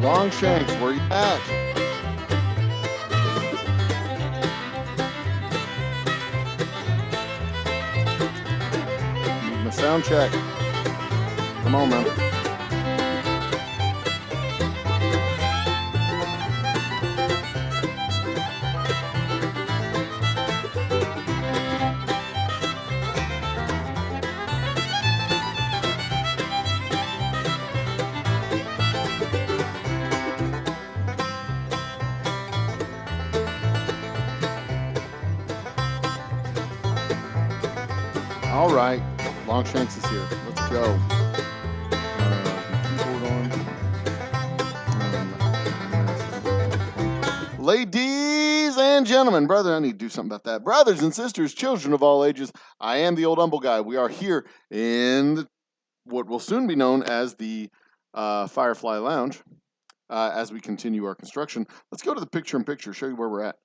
Longshanks, where you at? Need my sound check. Come on, man. All right, Longshanks is here. Let's go. Ladies and gentlemen, brother, I need to do something about that. Brothers and sisters, children of all ages, I am the Old Humble Guy. We are here in what will soon be known as the Firefly Lounge as we continue our construction. Let's go to the picture-in-picture, show you where we're at.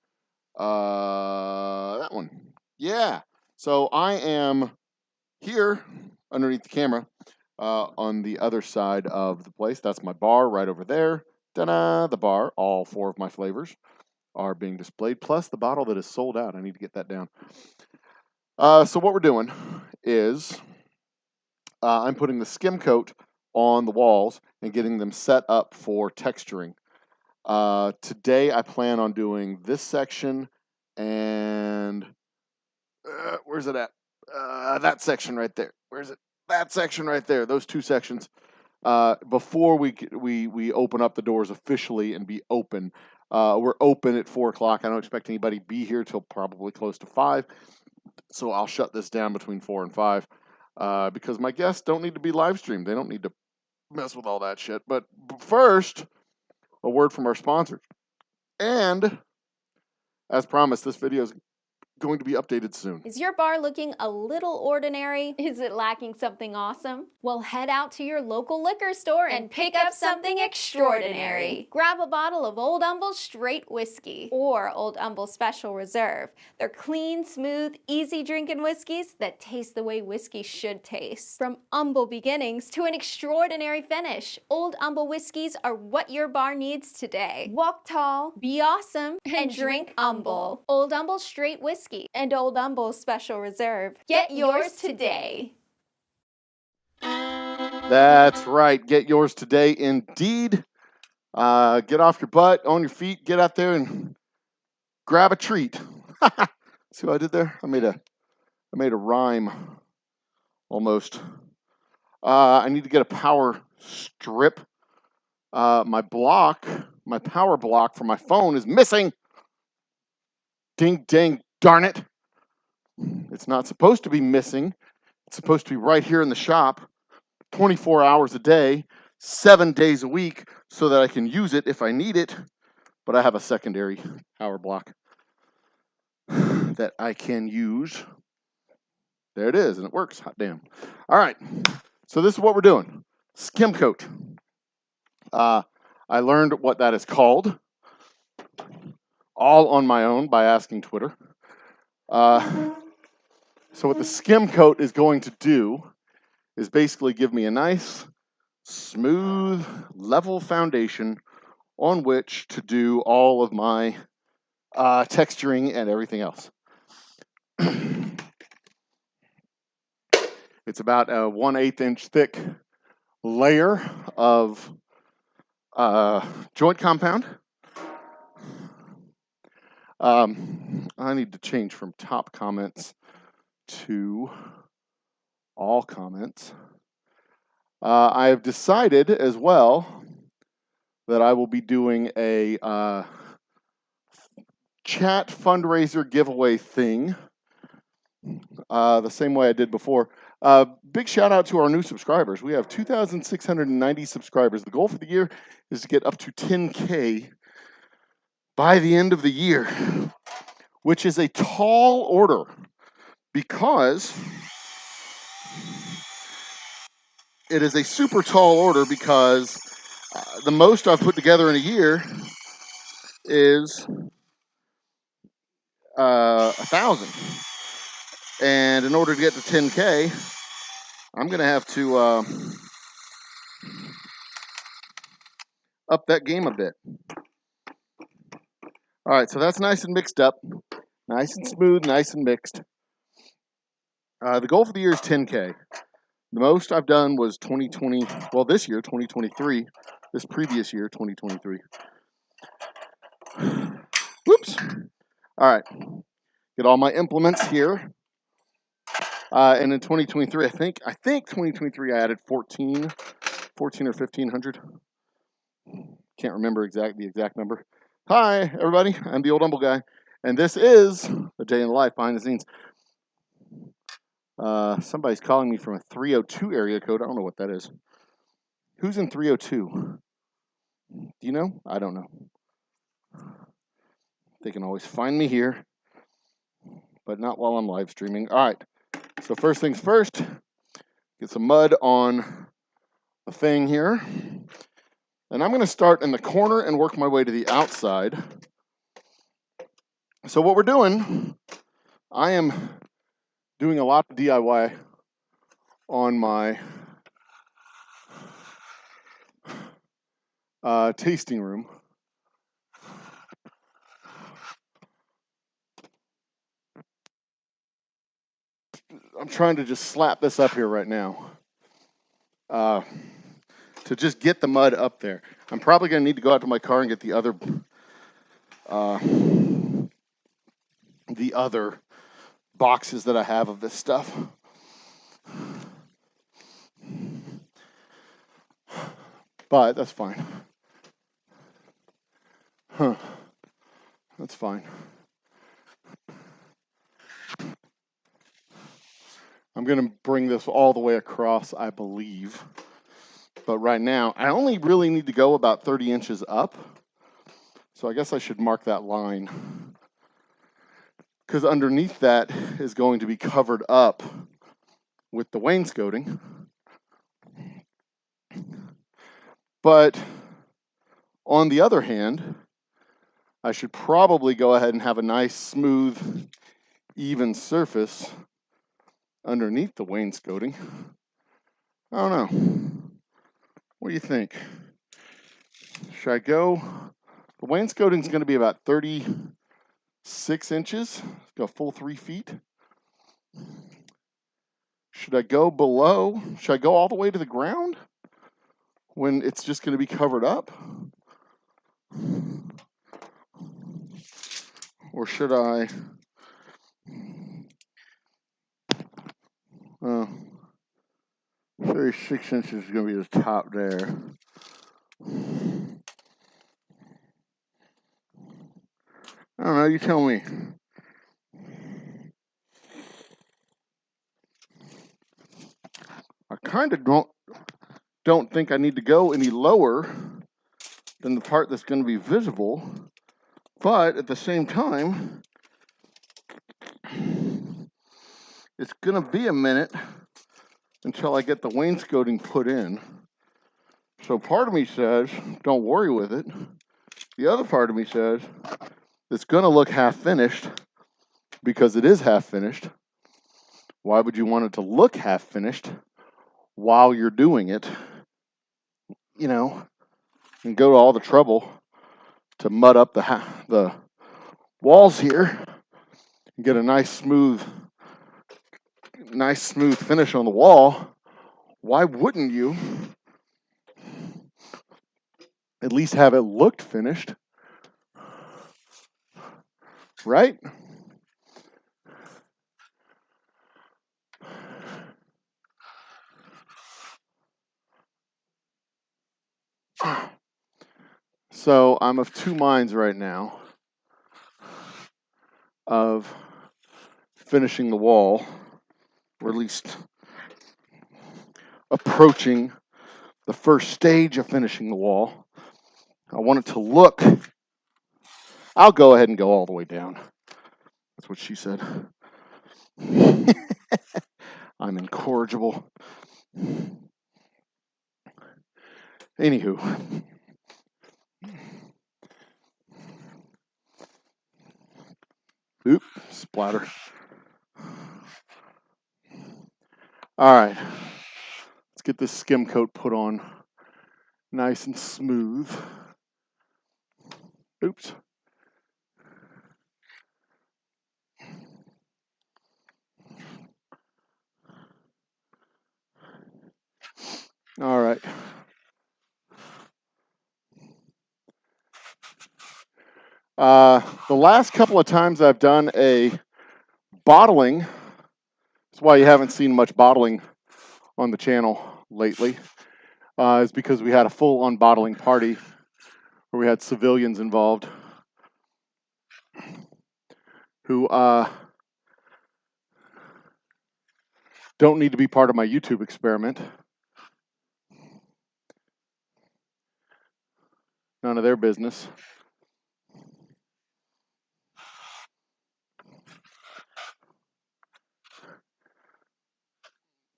That one. Yeah. So I am here underneath the camera on the other side of the place. That's my bar right over there. Ta-da! The bar. All 4 of my flavors are being displayed, plus the bottle that is sold out. I need to get that down. So what we're doing is I'm putting the skim coat on the walls and getting them set up for texturing. Today I plan on doing this section and where's it at? That section right there. Where's it? That section right there. Those 2 sections. Before we open up the doors officially and be open. We're open at 4 o'clock. I don't expect anybody to be here till probably close to 5. So I'll shut this down between 4 and 5 because my guests don't need to be live streamed. They don't need to mess with all that shit. But first, a word from our sponsors. And as promised, this video is going to be updated soon. Is your bar looking a little ordinary? Is it lacking something awesome? Well, head out to your local liquor store and pick up something extraordinary. Grab a bottle of Old Humble Straight Whiskey or Old Humble Special Reserve. They're clean, smooth, easy drinking whiskeys that taste the way whiskey should taste. From humble beginnings to an extraordinary finish, Old Humble whiskeys are what your bar needs today. Walk tall, be awesome, and drink humble. Old Humble Straight Whiskey and Old Humble Special Reserve. Get yours today. That's right. Get yours today indeed. Get off your butt, on your feet, get out there and grab a treat. See what I did there? I made a rhyme almost. I need to get a power strip. My power block for my phone is missing. Ding dang darn it. It's not supposed to be missing. It's supposed to be right here in the shop 24 hours a day, 7 days a week, so that I can use it if I need it. But I have a secondary power block that I can use. There it is, and it works. Hot damn. All right. So this is what we're doing. Skim coat. I learned what that is called all on my own by asking Twitter. So what the skim coat is going to do is basically give me a nice, smooth, level foundation on which to do all of my texturing and everything else. It's about a 1/8 inch thick layer of joint compound. I need to change from top comments to all comments. I have decided as well that I will be doing a chat fundraiser giveaway thing the same way I did before. Big shout out to our new subscribers. We have 2,690 subscribers. The goal for the year is to get up to 10K by the end of the year, which is a tall order because it is a super tall order because the most I've put together in a year is 1,000. And in order to get to 10K, I'm going to have to up that game a bit. All right, so that's nice and mixed up. Nice and smooth, nice and mixed. The goal for the year is 10K. The most I've done was 2020, well, this year, 2023. This previous year, 2023. Whoops. All right. Get all my implements here. And in 2023, I think 2023 I added 14 or 1,500. Can't remember the exact number. Hi, everybody. I'm the Old Humble guy. And this is a day in the life behind the scenes. Somebody's calling me from a 302 area code. I don't know what that is. Who's in 302? Do you know? I don't know. They can always find me here, but not while I'm live streaming. All right. So first things first, get some mud on the thing here. And I'm going to start in the corner and work my way to the outside. So what we're doing, I am doing a lot of DIY on my tasting room. I'm trying to just slap this up here right now to just get the mud up there. I'm probably going to need to go out to my car and get the other boxes that I have of this stuff. But that's fine. That's fine. I'm going to bring this all the way across, I believe. But right now, I only really need to go about 30 inches up. So I guess I should mark that line. Because underneath that is going to be covered up with the wainscoting. But on the other hand, I should probably go ahead and have a nice, smooth, even surface underneath the wainscoting. I don't know. What do you think? Should I go? The wainscoting is going to be about 36 inches. Go full 3 feet. Should I go below? Should I go all the way to the ground when it's just going to be covered up? Or should I? 36 inches is going to be the top there. I don't know, you tell me. I kind of don't think I need to go any lower than the part that's going to be visible, but at the same time, it's going to be a minute until I get the wainscoting put in. So part of me says, don't worry with it. The other part of me says, it's going to look half finished because it is half finished. Why would you want it to look half finished while you're doing it? You know, and go to all the trouble to mud up the walls here and get a nice smooth finish on the wall. Why wouldn't you at least have it looked finished? Right? So I'm of two minds right now of finishing the wall, or at least approaching the first stage of finishing the wall. I want it to look, I'll go ahead and go all the way down. That's what she said. I'm incorrigible. Anywho. Oop, splatter. All right. Let's get this skim coat put on nice and smooth. Oops. All right. The last couple of times I've done a bottling, that's why you haven't seen much bottling on the channel lately, is because we had a full-on bottling party where we had civilians involved who don't need to be part of my YouTube experiment. None of their business.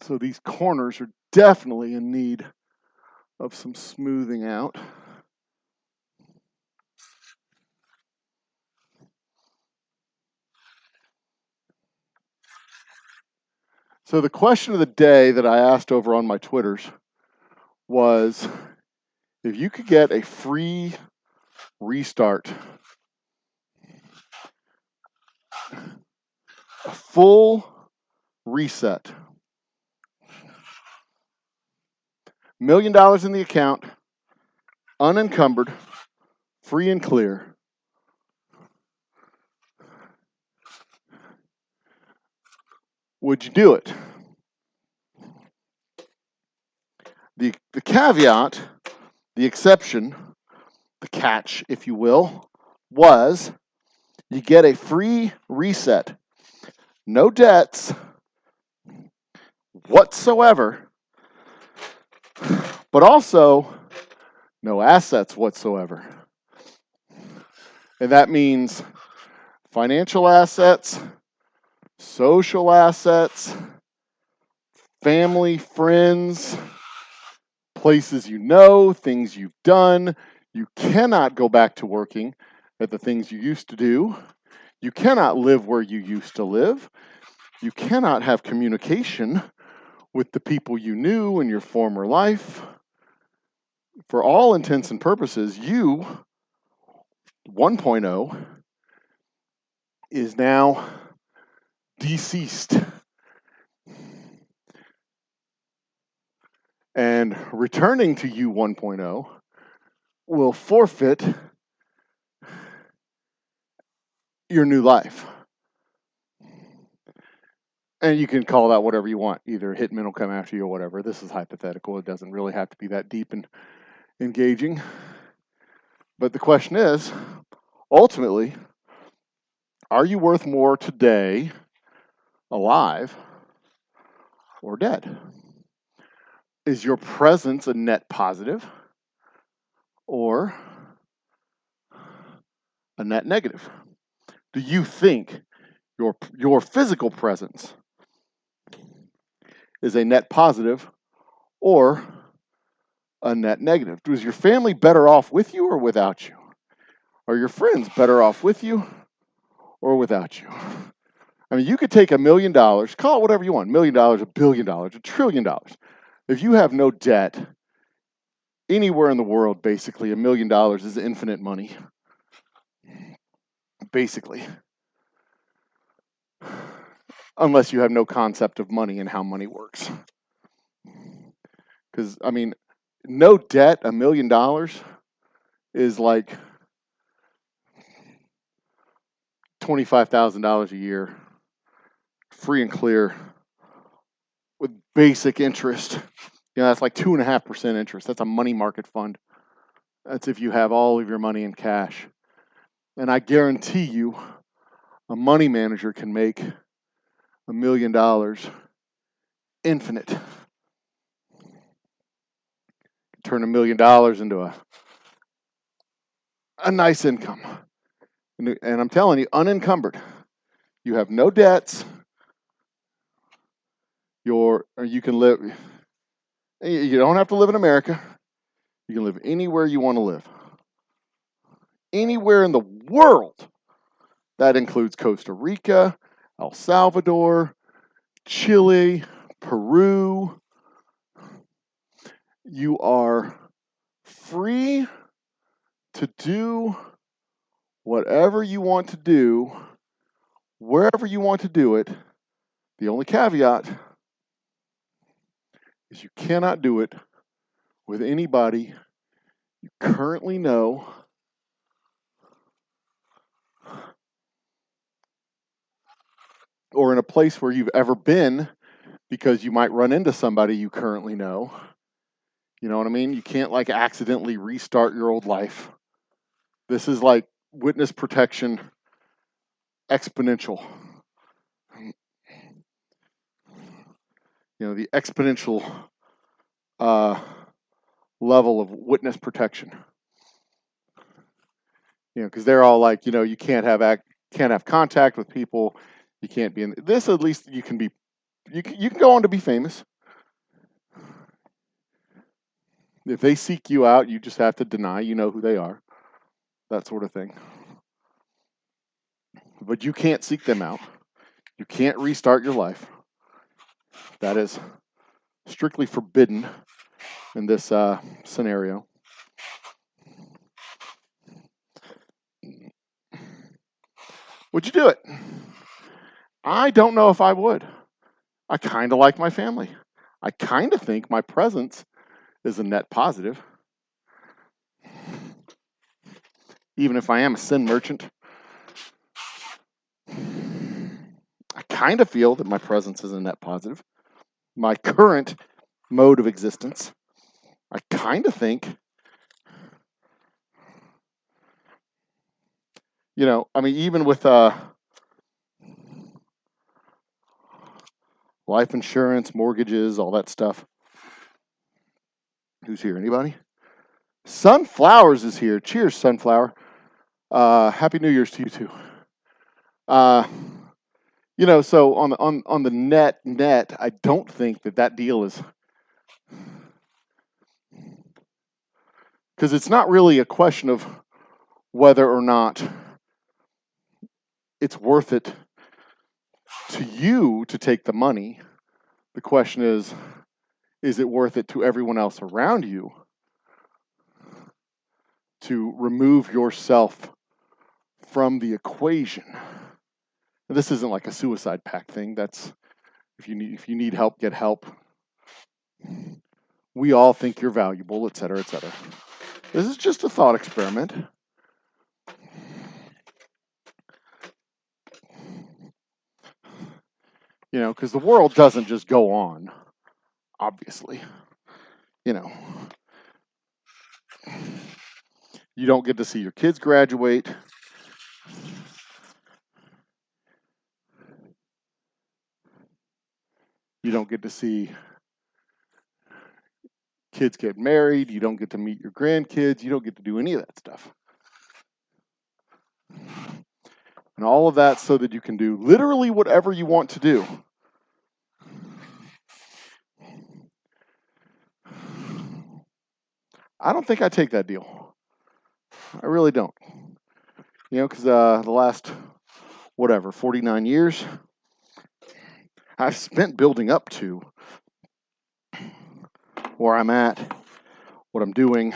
So these corners are definitely in need of some smoothing out. So the question of the day that I asked over on my Twitters was, if you could get a free restart, a full reset, $1 million in the account, unencumbered, free and clear, would you do it? The caveat, the exception, the catch, if you will, was you get a free reset. No debts whatsoever, but also no assets whatsoever. And that means financial assets, social assets, family, friends, places you know, things you've done. You cannot go back to working at the things you used to do. You cannot live where you used to live. You cannot have communication with the people you knew in your former life. For all intents and purposes, you, 1.0, is now deceased. And returning to you 1.0 will forfeit your new life. And you can call that whatever you want. Either Hitman will come after you or whatever. This is hypothetical. It doesn't really have to be that deep and engaging. But the question is, ultimately, are you worth more today, alive, or dead? Is your presence a net positive or a net negative? Do you think your physical presence is a net positive or a net negative? Is your family better off with you or without you? Are your friends better off with you or without you? I mean, you could take $1 million, call it whatever you want, $1 million, $1 billion, $1 trillion. If you have no debt anywhere in the world, basically, $1 million is infinite money. Basically. Unless you have no concept of money and how money works. Because, I mean, no debt, $1 million is like $25,000 a year, free and clear, with basic interest. You know, that's like 2.5% interest. That's a money market fund. That's if you have all of your money in cash. And I guarantee you, a money manager can make $1 million infinite. Turn $1 million into a nice income. And I'm telling you, unencumbered. You have no debts. You can live. You don't have to live in America. You can live anywhere you want to live. Anywhere in the world. That includes Costa Rica, El Salvador, Chile, Peru. You are free to do whatever you want to do, wherever you want to do it. The only caveat is you cannot do it with anybody you currently know or in a place where you've ever been, because you might run into somebody you currently know. You know what I mean? You can't like accidentally restart your old life. This is like witness protection exponential. You know, the exponential level of witness protection. You know, because they're all like, you know, you can't have contact with people. You can't be in this. At least you can be. You can go on to be famous. If they seek you out, you just have to deny you know who they are. That sort of thing. But you can't seek them out. You can't restart your life. That is strictly forbidden in this scenario. Would you do it? I don't know if I would. I kind of like my family. I kind of think my presence is a net positive. Even if I am a sin merchant, I kind of feel that my presence is a net positive. My current mode of existence, I kind of think, you know, I mean, even with life insurance, mortgages, all that stuff. Who's here? Anybody? Sunflowers is here. Cheers, Sunflower. Happy New Year's to you too. You know, so on the net, I don't think that deal is, because it's not really a question of whether or not it's worth it to you to take the money. The question is it worth it to everyone else around you to remove yourself from the equation? This isn't like a suicide pact thing. That's if you need help, get help. We all think you're valuable, et cetera, et cetera. This is just a thought experiment. You know, because the world doesn't just go on, obviously. You know, you don't get to see your kids graduate. You don't get to see kids get married. You don't get to meet your grandkids. You don't get to do any of that stuff. And all of that so that you can do literally whatever you want to do. I don't think I take that deal. I really don't. You know, because the last, 49 years, I've spent building up to where I'm at, what I'm doing.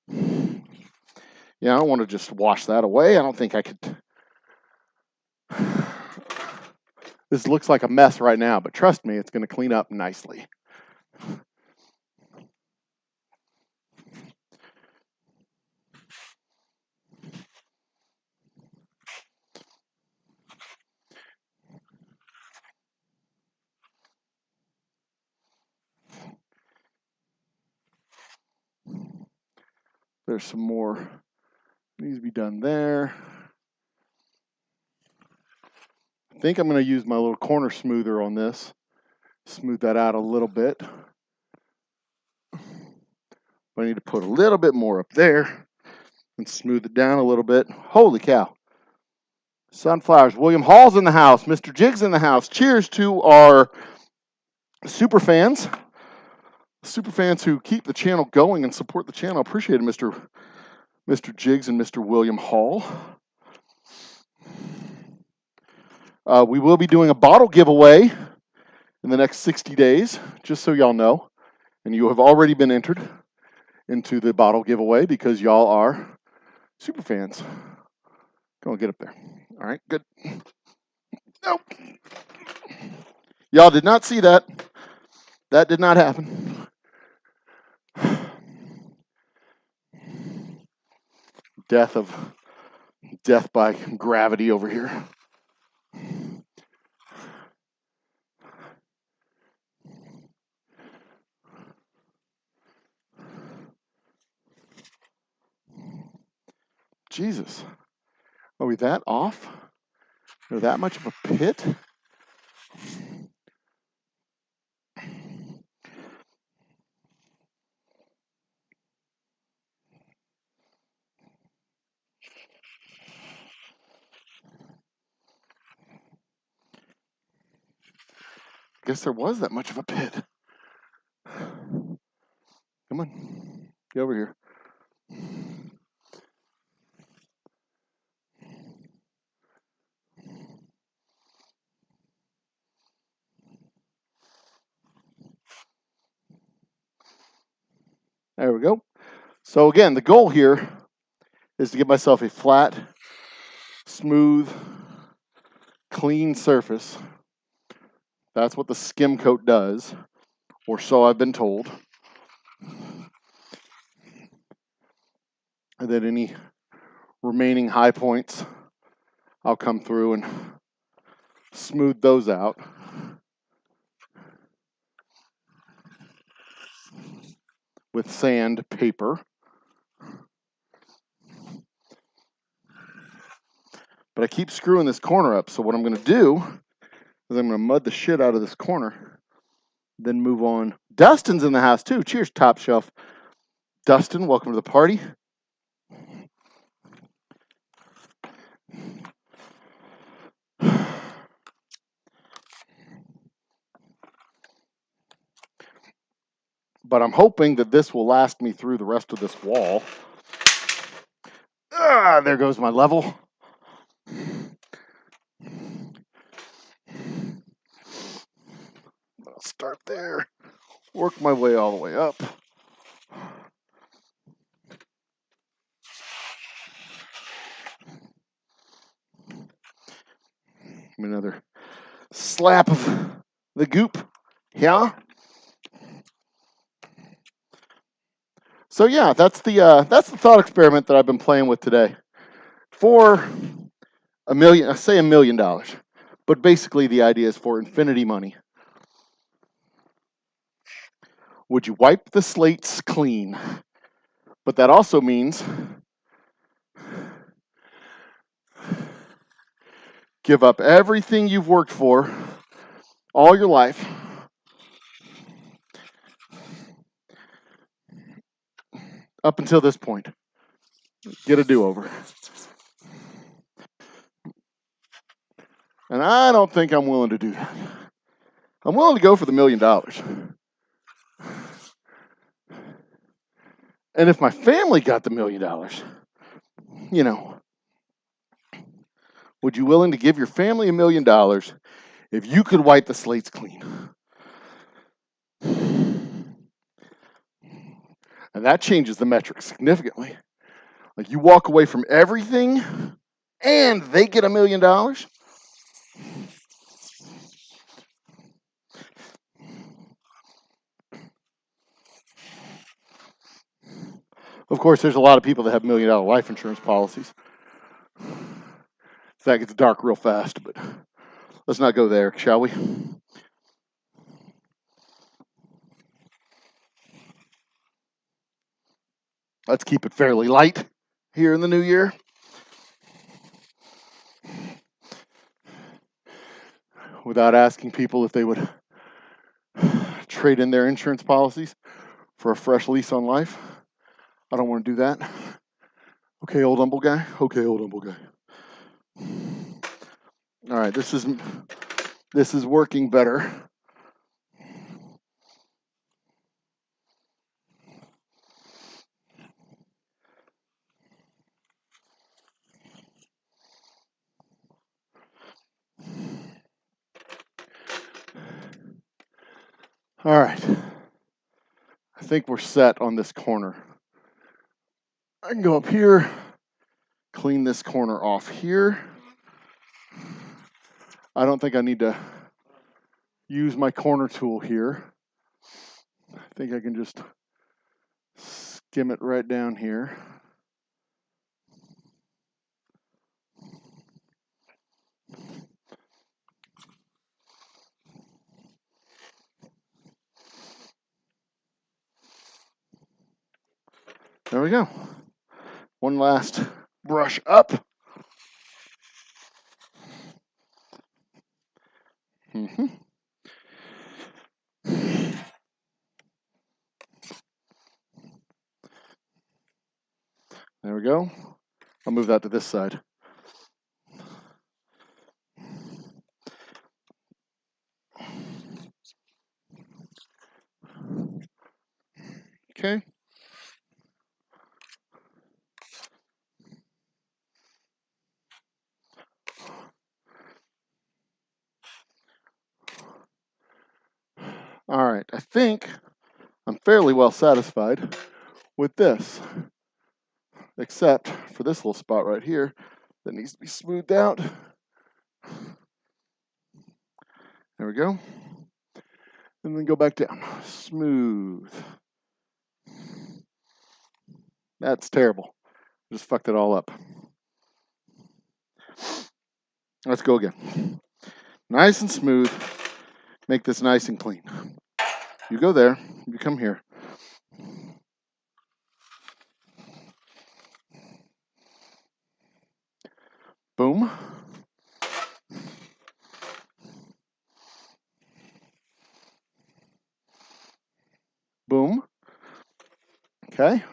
Yeah, I don't want to just wash that away. I don't think I could. This looks like a mess right now, but trust me, it's going to clean up nicely. There's some more needs to be done there. I think I'm going to use my little corner smoother on this. Smooth that out a little bit. I need to put a little bit more up there and smooth it down a little bit. Holy cow. Sunflowers. William Hall's in the house. Mr. Jig's in the house. Cheers to our super fans. Super fans who keep the channel going and support the channel. Appreciate it, Mr. Jiggs and Mr. William Hall. We will be doing a bottle giveaway in the next 60 days, just so y'all know. And you have already been entered into the bottle giveaway because y'all are super fans. Go on, get up there. All right, good. Nope. Y'all did not see that. That did not happen. Death by gravity over here. Jesus. Are we that off? Are that much of a pit? I guess there was that much of a pit. Come on. Get over here. There we go. So again, the goal here is to give myself a flat, smooth, clean surface. That's what the skim coat does, or so I've been told. And then any remaining high points, I'll come through and smooth those out. With sandpaper. But I keep screwing this corner up, so what I'm going to do is I'm going to mud the shit out of this corner, then move on. Dustin's in the house too. Cheers, Top Shelf. Dustin, welcome to the party. But I'm hoping that this will last me through the rest of this wall. Ah, there goes my level. I'll start there, work my way all the way up. Another slap of the goop. Yeah. So yeah, that's the thought experiment that I've been playing with today. For $1 million, I say $1 million, but basically the idea is for infinity money. Would you wipe the slates clean? But that also means give up everything you've worked for all your life. Up until this point. Get a do-over. And I don't think I'm willing to do that. I'm willing to go for the $1 million. And if my family got the $1 million, you know, would you willing to give your family $1 million if you could wipe the slates clean? And that changes the metric significantly. Like you walk away from everything and they get $1 million. Of course, there's a lot of people that have $1 million life insurance policies. That gets dark real fast, but let's not go there, shall we? Let's keep it fairly light here in the new year. Without asking people if they would trade in their insurance policies for a fresh lease on life. I don't want to do that. Okay, old humble guy. Okay, old humble guy. All right, this is working better. All right. I think we're set on this corner. I can go up here, clean this corner off here. I don't think I need to use my corner tool here. I think I can just skim it right down here. There we go. One last brush up. Mm-hmm. There we go. I'll move that to this side. Okay. All right, I think I'm fairly well satisfied with this, except for this little spot right here that needs to be smoothed out. There we go. And then go back down. Smooth. That's terrible. Just fucked it all up. Let's go again. Nice and smooth. Make this nice and clean. You go there. You come here. Boom. Boom. Okay.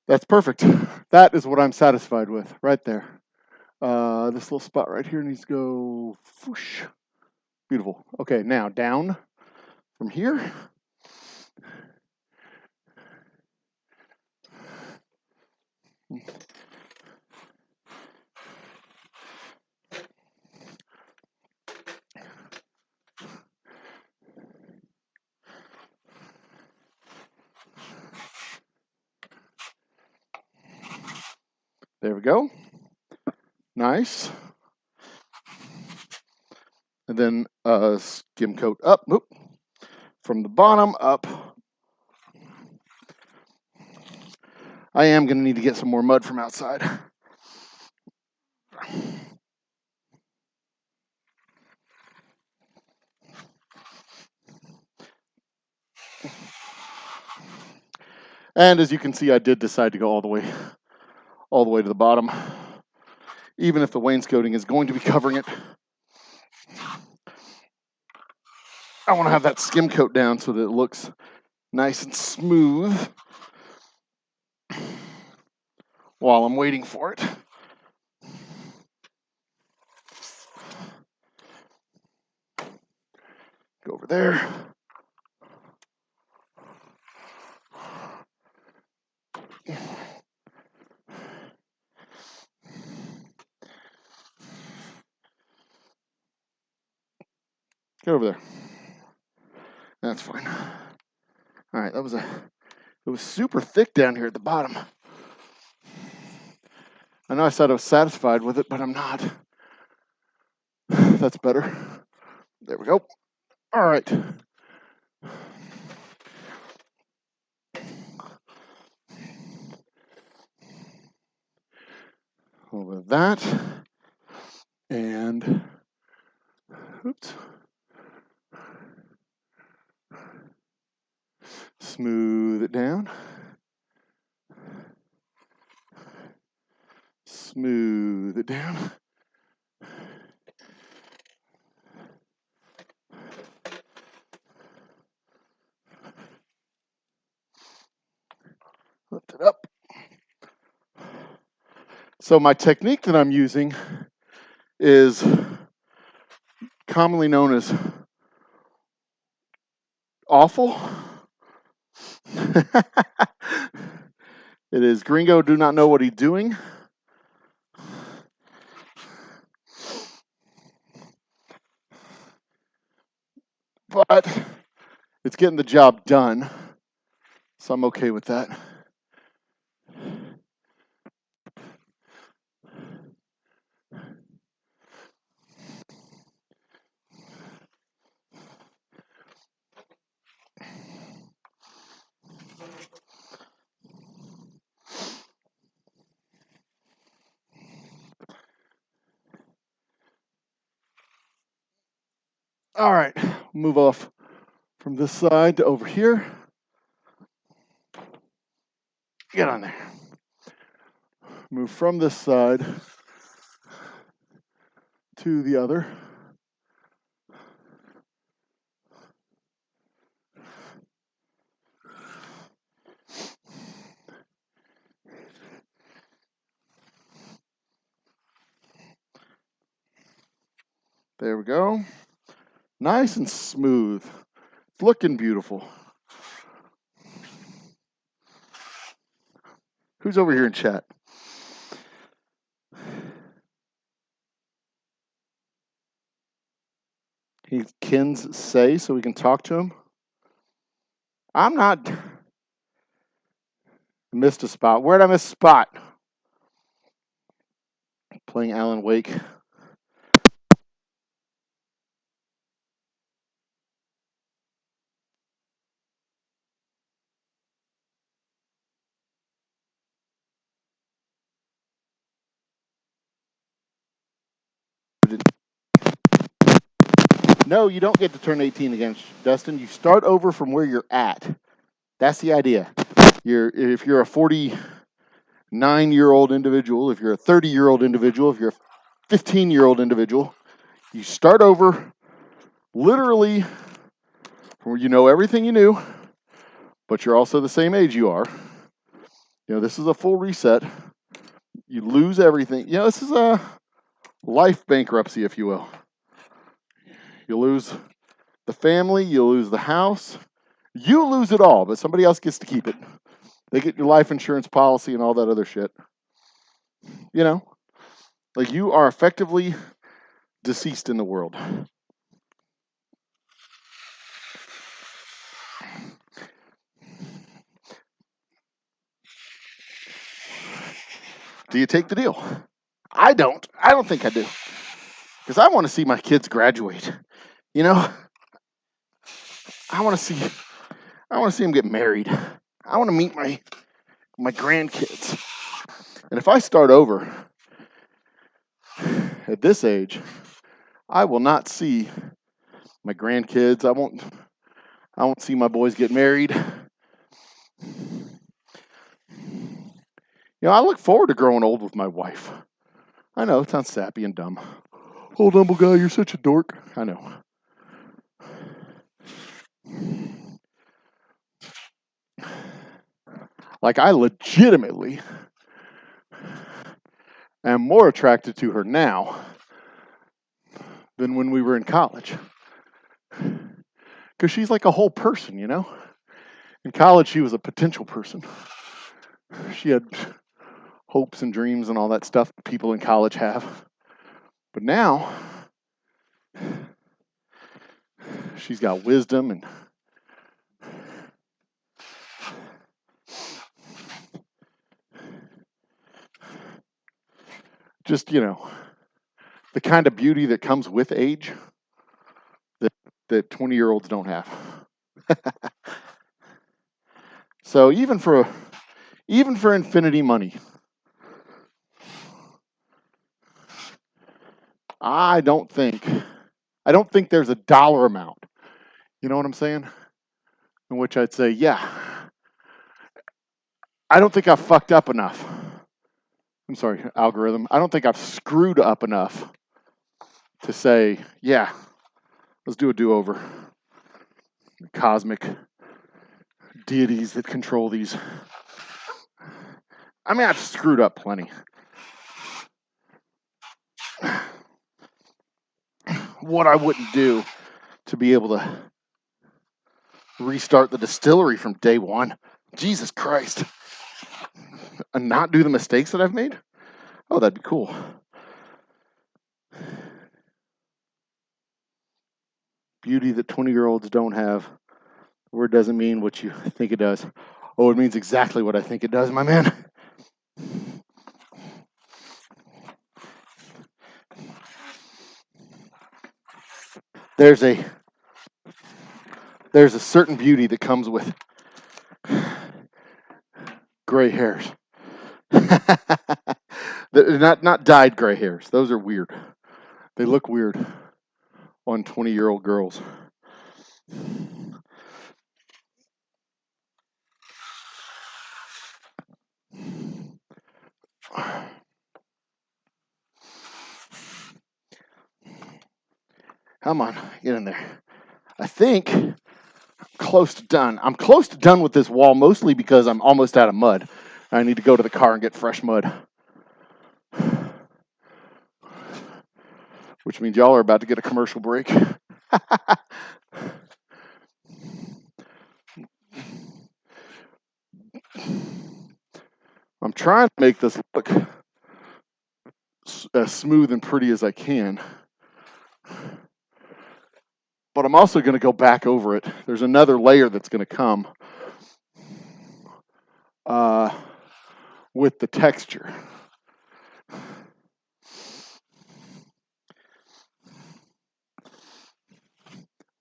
That's perfect. That is what I'm satisfied with right there. This little spot right here needs to go whoosh. Beautiful. Okay, now down from here. There we go. Nice. And then skim coat up. Whoop. From the bottom up. I am going to need to get some more mud from outside. And as you can see, I did decide to go all the way to the bottom, even if the wainscoting is going to be covering it. I want to have that skim coat down so that it looks nice and smooth while I'm waiting for it. Go over there. Get over there. That's fine. All right, it was super thick down here at the bottom. I know I said I was satisfied with it, but I'm not. That's better. There we go. All right. Over that. And oops. Smooth it down. Smooth it down. Lift it up. So my technique that I'm using is commonly known as awful. It is Gringo do not know what he's doing. But It's getting the job done, so I'm okay with that. All right, move off from this side to over here. Get on there. Move from this side to the other. There we go. Nice and smooth. It's looking beautiful. Who's over here in chat? He Kins say so we can talk to him. I'm not. Missed a spot. Where'd I miss a spot? Playing Alan Wake. No, you don't get to turn 18 again, Dustin. You start over from where you're at. That's the idea. If you're a 49-year-old individual, if you're a 30-year-old individual, if you're a 15-year-old individual, you start over literally from where you know everything you knew, but you're also the same age you are. You know, this is a full reset. You lose everything. You know, this is a life bankruptcy, if you will. You lose the family, you lose the house, you lose it all, but somebody else gets to keep it. They get your life insurance policy and all that other shit. You know, like you are effectively deceased in the world. Do you take the deal? I don't. I don't think I do. Because I want to see my kids graduate. You know, I want to see them get married. I want to meet my grandkids. And if I start over at this age, I will not see my grandkids. I won't see my boys get married. You know, I look forward to growing old with my wife. I know, it sounds sappy and dumb. Old humble guy, you're such a dork. I know. Like, I legitimately am more attracted to her now than when we were in college. Because she's like a whole person, you know? In college, she was a potential person. She had hopes and dreams and all that stuff people in college have. But now, she's got wisdom and just, you know, the kind of beauty that comes with age that 20-year-olds don't have. So even for infinity money, I don't think there's a dollar amount. You know what I'm saying? In which I'd say, yeah, I don't think I've fucked up enough. I'm sorry, algorithm. I don't think I've screwed up enough to say, yeah, let's do a do-over. Cosmic deities that control these. I mean, I've screwed up plenty. What I wouldn't do to be able to restart the distillery from day one. Jesus Christ. And not do the mistakes that I've made? Oh, that'd be cool. Beauty that 20-year-olds don't have. word doesn't mean what you think it does. Oh, it means exactly what I think it does, my man. There's a certain beauty that comes with gray hairs. Not dyed gray hairs. Those are weird. They look weird on 20-year-old girls. Come on, get in there. I think I'm close to done. I'm close to done with this wall, mostly because I'm almost out of mud. I need to go to the car and get fresh mud. Which means y'all are about to get a commercial break. I'm trying to make this look as smooth and pretty as I can. But I'm also going to go back over it. There's another layer that's going to come with the texture.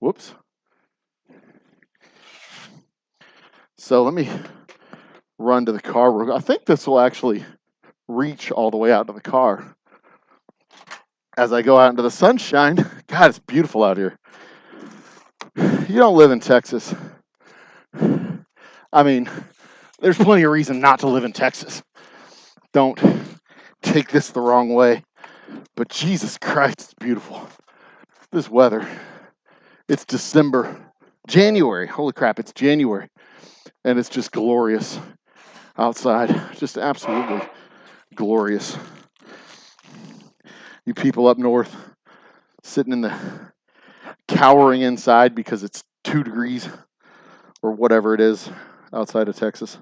Whoops. So let me run to the car. I think this will actually reach all the way out to the car. As I go out into the sunshine, God, it's beautiful out here. You don't live in Texas. I mean, there's plenty of reason not to live in Texas. Don't take this the wrong way. But Jesus Christ, it's beautiful. This weather. It's December. January. Holy crap, it's January. And it's just glorious outside. Just absolutely glorious. You people up north sitting in the cowering inside because it's 2 degrees or whatever it is outside of Texas.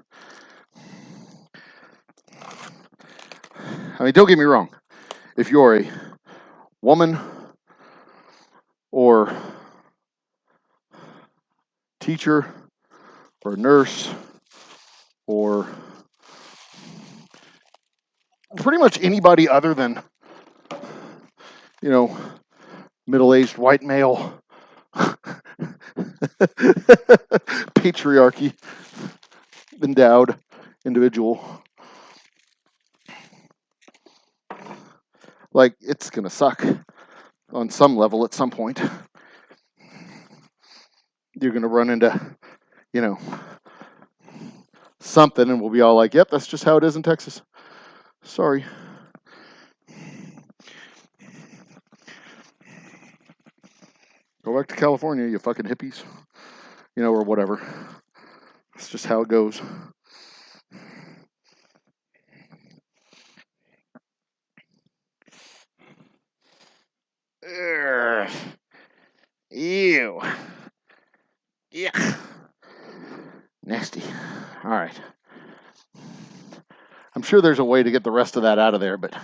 I mean, don't get me wrong. If you're a woman or teacher or nurse or pretty much anybody other than, middle-aged white male patriarchy endowed individual, like, it's gonna suck on some level at some point. You're gonna run into, something, and we'll be all like, yep, that's just how it is in Texas. Sorry. Go back to California, you fucking hippies. Or whatever. It's just how it goes. Urgh. Ew. Yeah. Nasty. All right. I'm sure there's a way to get the rest of that out of there, but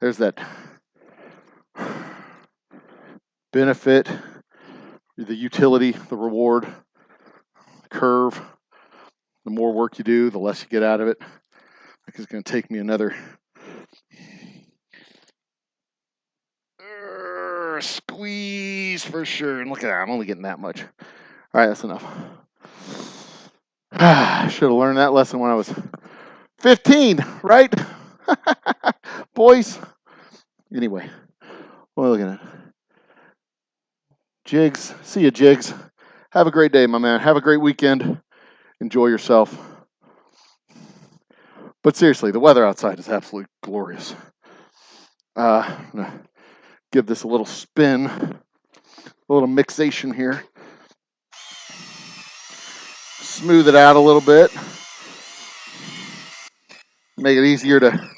there's that benefit, the utility, the reward curve. The more work you do, the less you get out of it. Like, it's going to take me another squeeze for sure. And look at that, I'm only getting that much. All right, that's enough. I should have learned that lesson when I was 15, right? Boys. Anyway, what am I looking at? Jigs. See you, Jigs. Have a great day, my man. Have a great weekend. Enjoy yourself. But seriously, the weather outside is absolutely glorious. I'm going to give this a little spin, a little mixation here. Smooth it out a little bit. Make it easier to...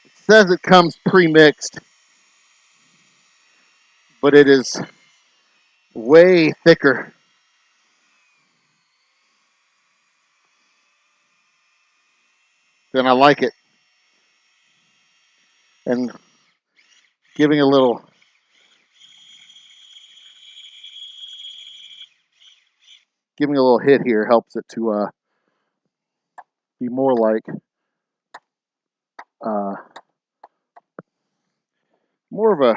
It says it comes pre-mixed, but it is way thicker then I like it. And giving a little hit here helps it to be more like more of a,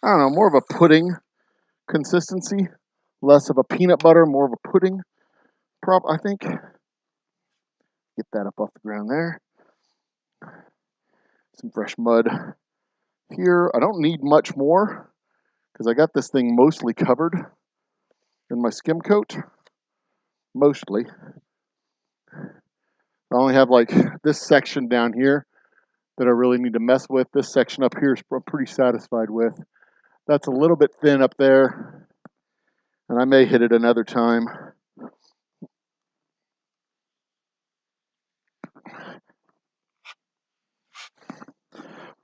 I don't know, more of a pudding consistency, less of a peanut butter, more of a pudding I think. Get that up off the ground there. Some fresh mud here. I don't need much more because I got this thing mostly covered in my skim coat. Mostly. I only have like this section down here that I really need to mess with. This section up here is I'm pretty satisfied with. That's a little bit thin up there, and I may hit it another time.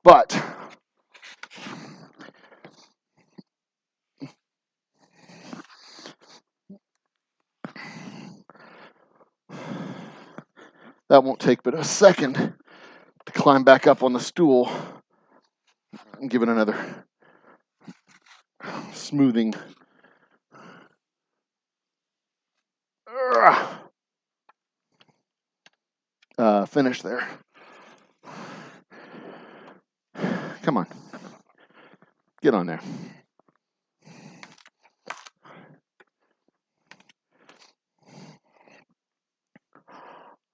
But that won't take but a second to climb back up on the stool and give it another smoothing. Finish there. Come on. Get on there.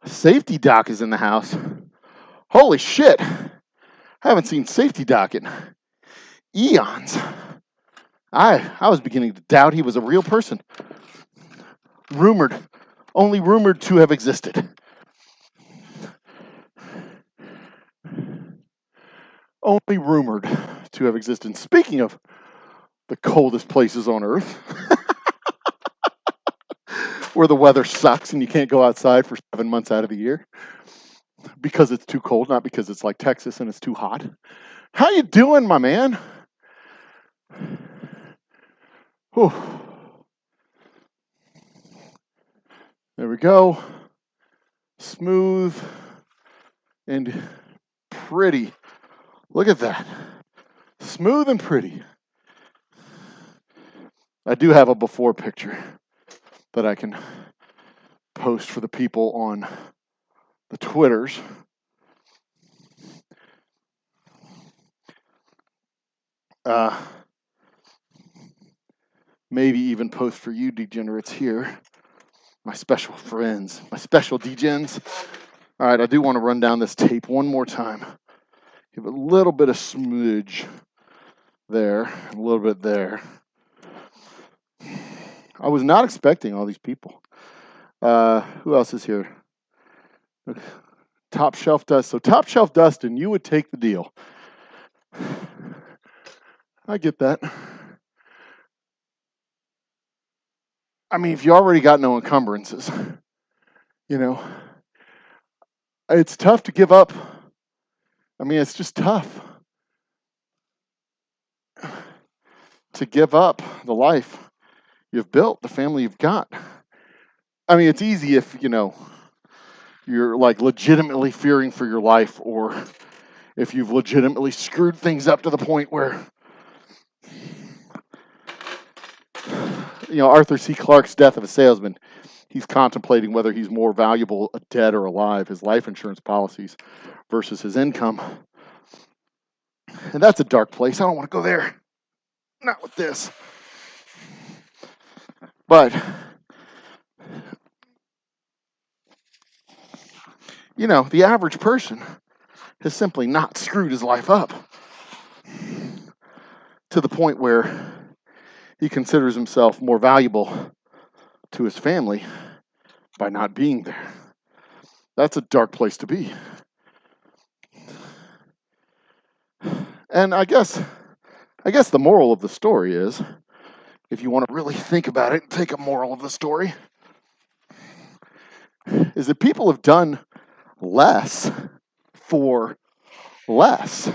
Safety Doc is in the house. Holy shit. I haven't seen Safety Doc in eons. I was beginning to doubt he was a real person. Only rumored to have existed. Only rumored to have existed. Speaking of the coldest places on Earth, where the weather sucks and you can't go outside for 7 months out of the year because it's too cold, not because it's like Texas and it's too hot. How you doing, my man? Whew. There we go. Smooth and pretty. Look at that. Smooth and pretty. I do have a before picture that I can post for the people on the Twitters. Maybe even post for you degenerates here. My special friends, my special degens. All right, I do want to run down this tape one more time. Give a little bit of smudge there, a little bit there. I was not expecting all these people. Who else is here? Top Shelf Dust. So Top Shelf Dustin, you would take the deal. I get that. I mean, if you already got no encumbrances, you know, it's tough to give up. I mean, it's just tough to give up the life you've built, the family you've got. I mean, it's easy if, you know, you're like legitimately fearing for your life, or if you've legitimately screwed things up to the point where, you know, Arthur C. Clarke's Death of a Salesman, he's contemplating whether he's more valuable dead or alive, his life insurance policies versus his income. And that's a dark place. I don't want to go there. Not with this. But, you know, the average person has simply not screwed his life up to the point where he considers himself more valuable to his family by not being there. That's a dark place to be. And I guess the moral of the story is, if you want to really think about it, take a moral of the story, is that people have done less for less.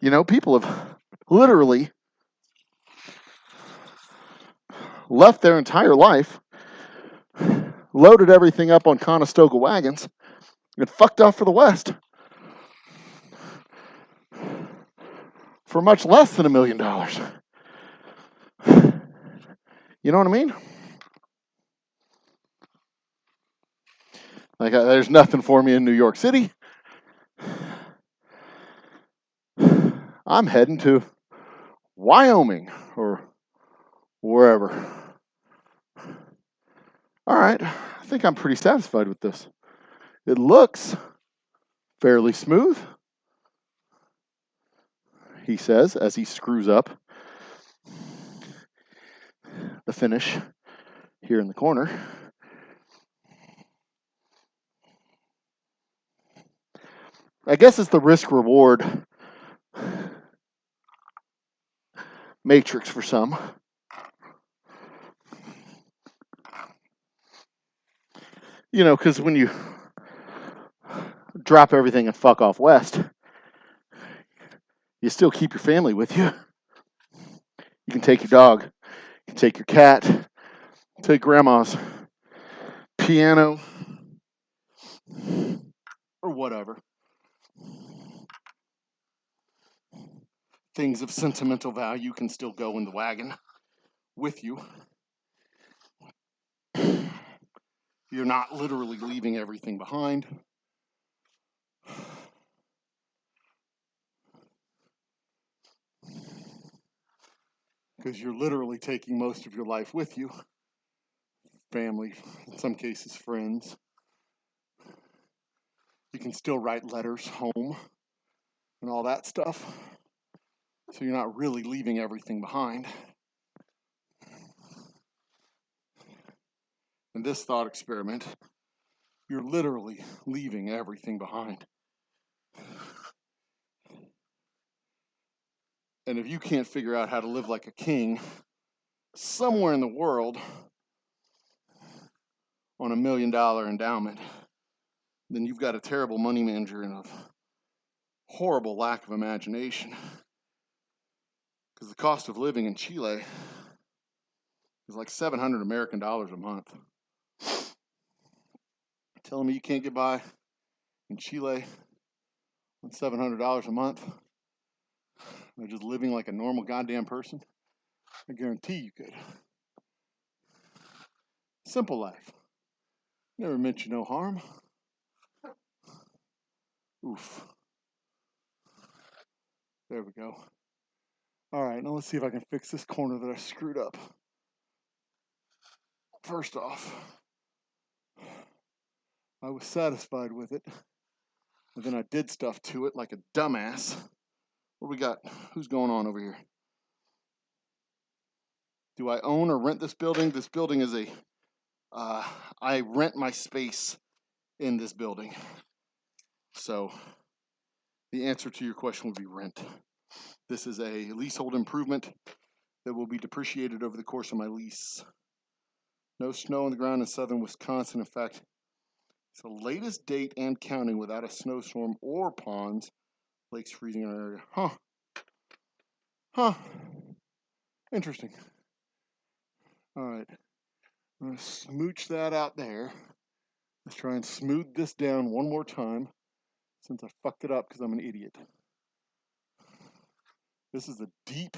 You know, people have literally left their entire life loaded everything up on Conestoga wagons, and fucked off for the West for much less than $1 million. You know what I mean? Like, there's nothing for me in New York City. I'm heading to Wyoming or wherever. All right, I think I'm pretty satisfied with this. It looks fairly smooth, he says as he screws up the finish here in the corner. I guess it's the risk-reward matrix for some. You know, because when you drop everything and fuck off west, you still keep your family with you. You can take your dog, you can take your cat, take grandma's piano, or whatever. Things of sentimental value can still go in the wagon with you. You're not literally leaving everything behind. Because you're literally taking most of your life with you. Family, in some cases friends. You can still write letters home and all that stuff. So you're not really leaving everything behind. In this thought experiment, you're literally leaving everything behind. And if you can't figure out how to live like a king somewhere in the world on $1 million endowment, then you've got a terrible money manager and a horrible lack of imagination. Because the cost of living in Chile is like 700 American dollars a month. Telling me you can't get by in Chile on $700 a month? They're just living like a normal goddamn person? I guarantee you could. Simple life. Never meant you no harm. Oof. There we go. All right, now let's see if I can fix this corner that I screwed up. First off, I was satisfied with it, and then I did stuff to it like a dumbass. What we got? Who's going on over here? Do I own or rent this building? This building is I rent my space in this building. So the answer to your question would be rent. This is a leasehold improvement that will be depreciated over the course of my lease. No snow on the ground in southern Wisconsin. In fact, it's the latest date and counting without a snowstorm or ponds. Lakes freezing in our area. Huh. Interesting. All right. I'm going to smooch that out there. Let's try and smooth this down one more time since I fucked it up because I'm an idiot. This is a deep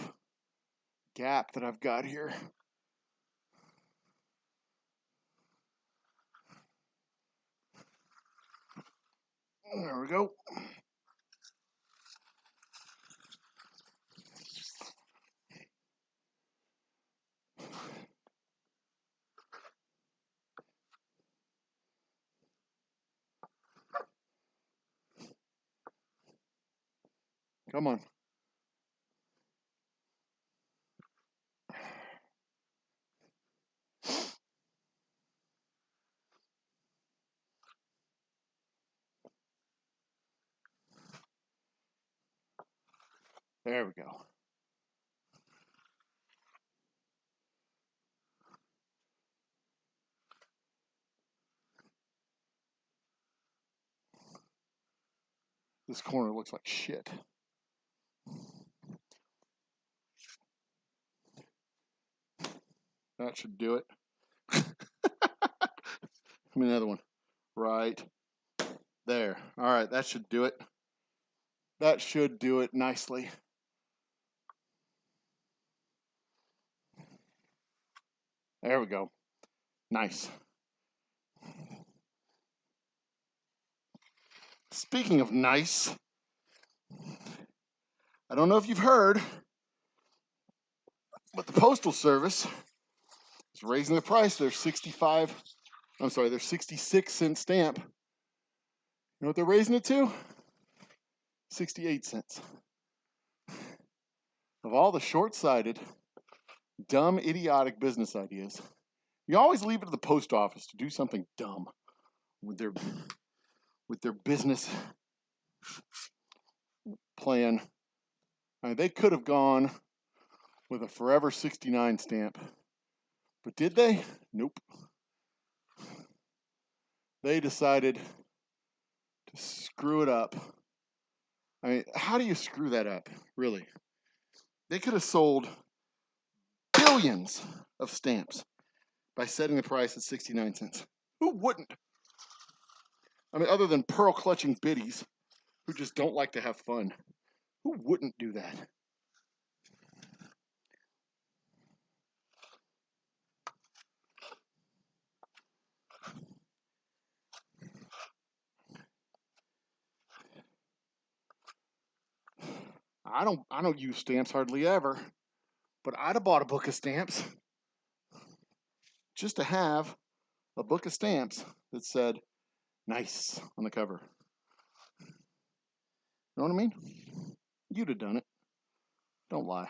gap that I've got here. There we go. Come on. There we go. This corner looks like shit. That should do it. Give me another one. Right there. All right, that should do it. That should do it nicely. There we go. Nice. Speaking of nice, I don't know if you've heard, but the Postal Service is raising the price. Their 66-cent stamp. You know what they're raising it to? 68 cents. Of all the short-sighted, dumb, idiotic business ideas, you always leave it to the post office to do something dumb with their business plan. I mean, they could have gone with a Forever 69 stamp, but did they? Nope. They decided to screw it up. I mean, how do you screw that up, really? They could have sold billions of stamps by setting the price at 69 cents. Who wouldn't? I mean, other than pearl-clutching biddies who just don't like to have fun. Who wouldn't do that? I don't use stamps hardly ever, but I'd have bought a book of stamps just to have a book of stamps that said nice on the cover. You know what I mean? You'd have done it. Don't lie.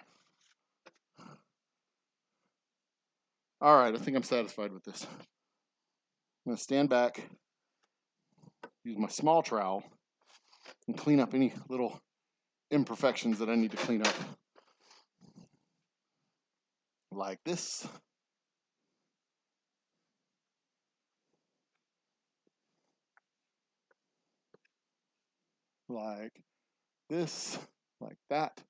All right, I think I'm satisfied with this. I'm going to stand back, use my small trowel, and clean up any little imperfections that I need to clean up. Like this. Like this. Like that.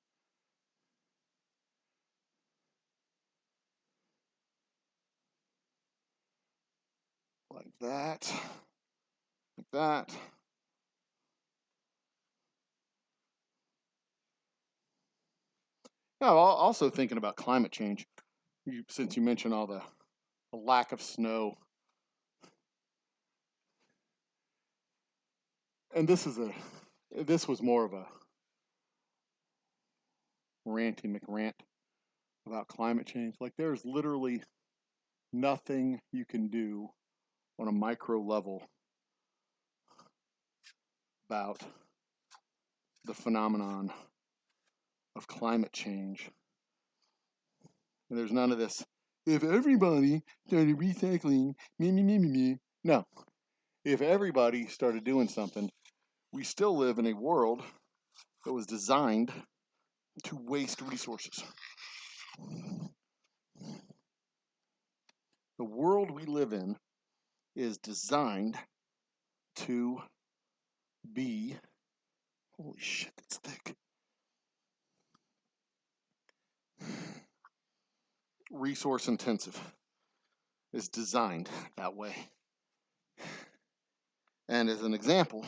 Like that. Like that. Now, also thinking about climate change, since you mentioned all the lack of snow. And this was more of a ranty McRant about climate change. Like, there's literally nothing you can do on a micro level about the phenomenon of climate change. And there's none of this, if everybody started recycling, me. No. If everybody started doing something, we still live in a world that was designed to waste resources. The world we live in is designed to be, holy shit, that's thick, resource intensive. Is designed that way. And as an example,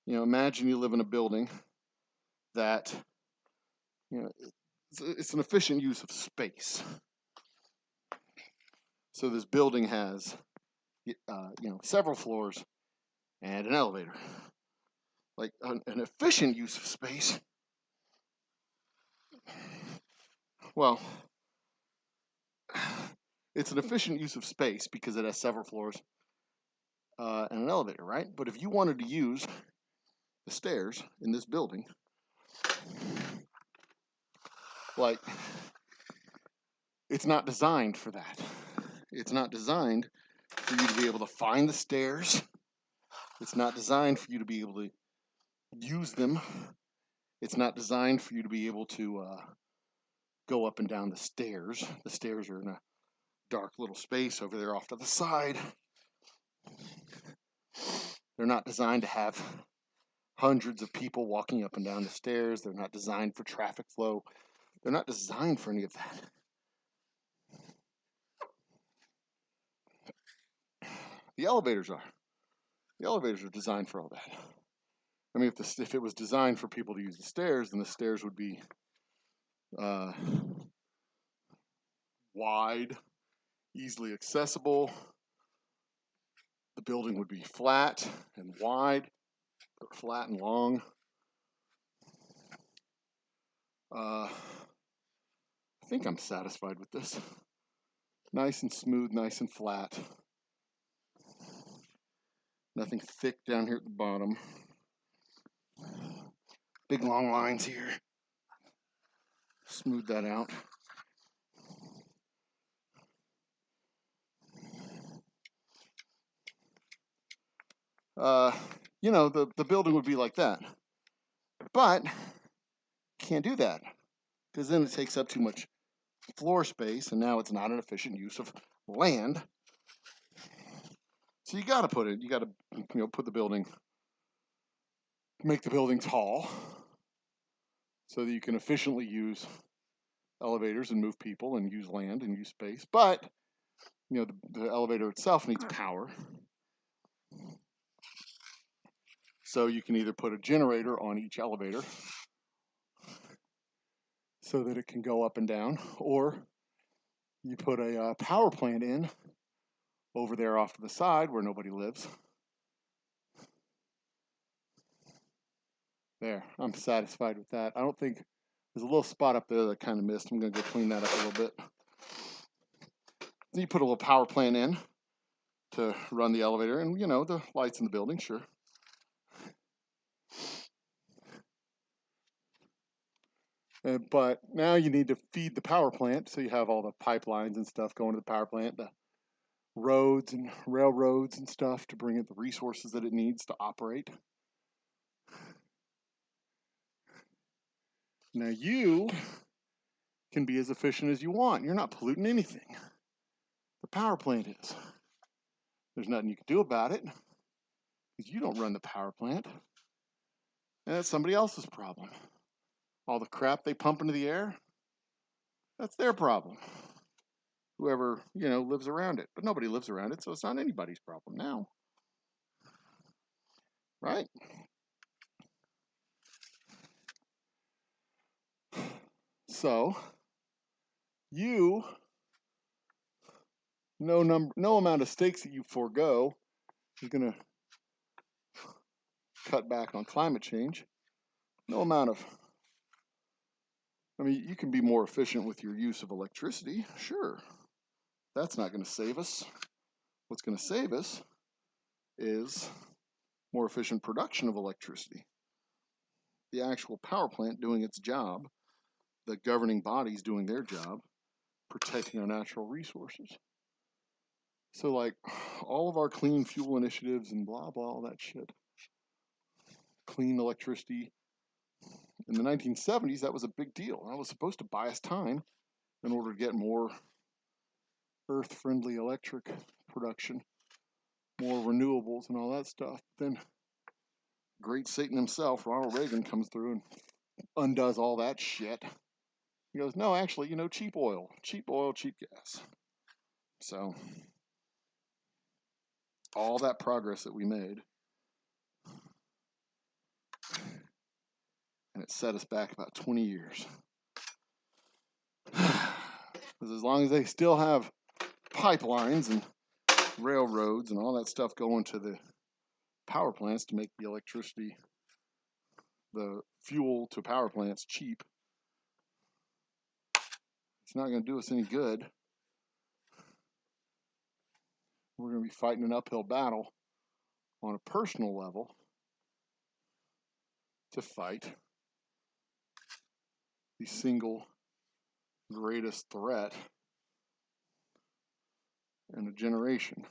imagine you live in a building that, it's an efficient use of space. So this building has, several floors and an elevator. Like an efficient use of space. Well, it's an efficient use of space because it has several floors and an elevator, right? But if you wanted to use the stairs in this building, like, it's not designed for that. It's not designed for you to be able to find the stairs. It's not designed for you to be able to use them. It's not designed for you to be able to go up and down the stairs. The stairs are in a dark little space over there off to the side. They're not designed to have hundreds of people walking up and down the stairs. They're not designed for traffic flow. They're not designed for any of that. The elevators are. The elevators are designed for all that. I mean, if it was designed for people to use the stairs, then the stairs would be wide, easily accessible. The building would be flat and wide, or flat and long. I think I'm satisfied with this. Nice and smooth, nice and flat. Nothing thick down here at the bottom. Big long lines here. Smooth that out. You know, the building would be like that. But can't do that because then it takes up too much floor space, and now it's not an efficient use of land. So you got to put it. You got to, put the building, make the building tall, so that you can efficiently use elevators and move people and use land and use space. But the elevator itself needs power. So you can either put a generator on each elevator so that it can go up and down, or you put a power plant in over there off to the side where nobody lives. There, I'm satisfied with that. I don't think there's a little spot up there that I kind of missed. I'm going to go clean that up a little bit. Then you put a little power plant in to run the elevator, and the lights in the building, sure. But now you need to feed the power plant, so you have all the pipelines and stuff going to the power plant, the roads and railroads and stuff to bring it the resources that it needs to operate. Now you can be as efficient as you want. You're not polluting anything. The power plant is. There's nothing you can do about it because you don't run the power plant. And that's somebody else's problem. All the crap they pump into the air, that's their problem. Whoever, lives around it. But nobody lives around it, so it's not anybody's problem now. Right? So, no amount of stakes that you forego is going to cut back on climate change. No amount of, you can be more efficient with your use of electricity, sure. That's not going to save us. What's going to save us is more efficient production of electricity. The actual power plant doing its job, the governing bodies doing their job, protecting our natural resources. So like all of our clean fuel initiatives and blah, blah, all that shit. Clean electricity. In the 1970s, that was a big deal. That was supposed to buy us time in order to get more earth-friendly electric production, more renewables and all that stuff. Then great Satan himself, Ronald Reagan, comes through and undoes all that shit. He goes, no, actually, cheap oil, cheap gas. So all that progress that we made, and it set us back about 20 years. Because as long as they still have pipelines and railroads and all that stuff going to the power plants to make the electricity, the fuel to power plants cheap, it's not going to do us any good. We're going to be fighting an uphill battle on a personal level to fight the single greatest threat in a generation.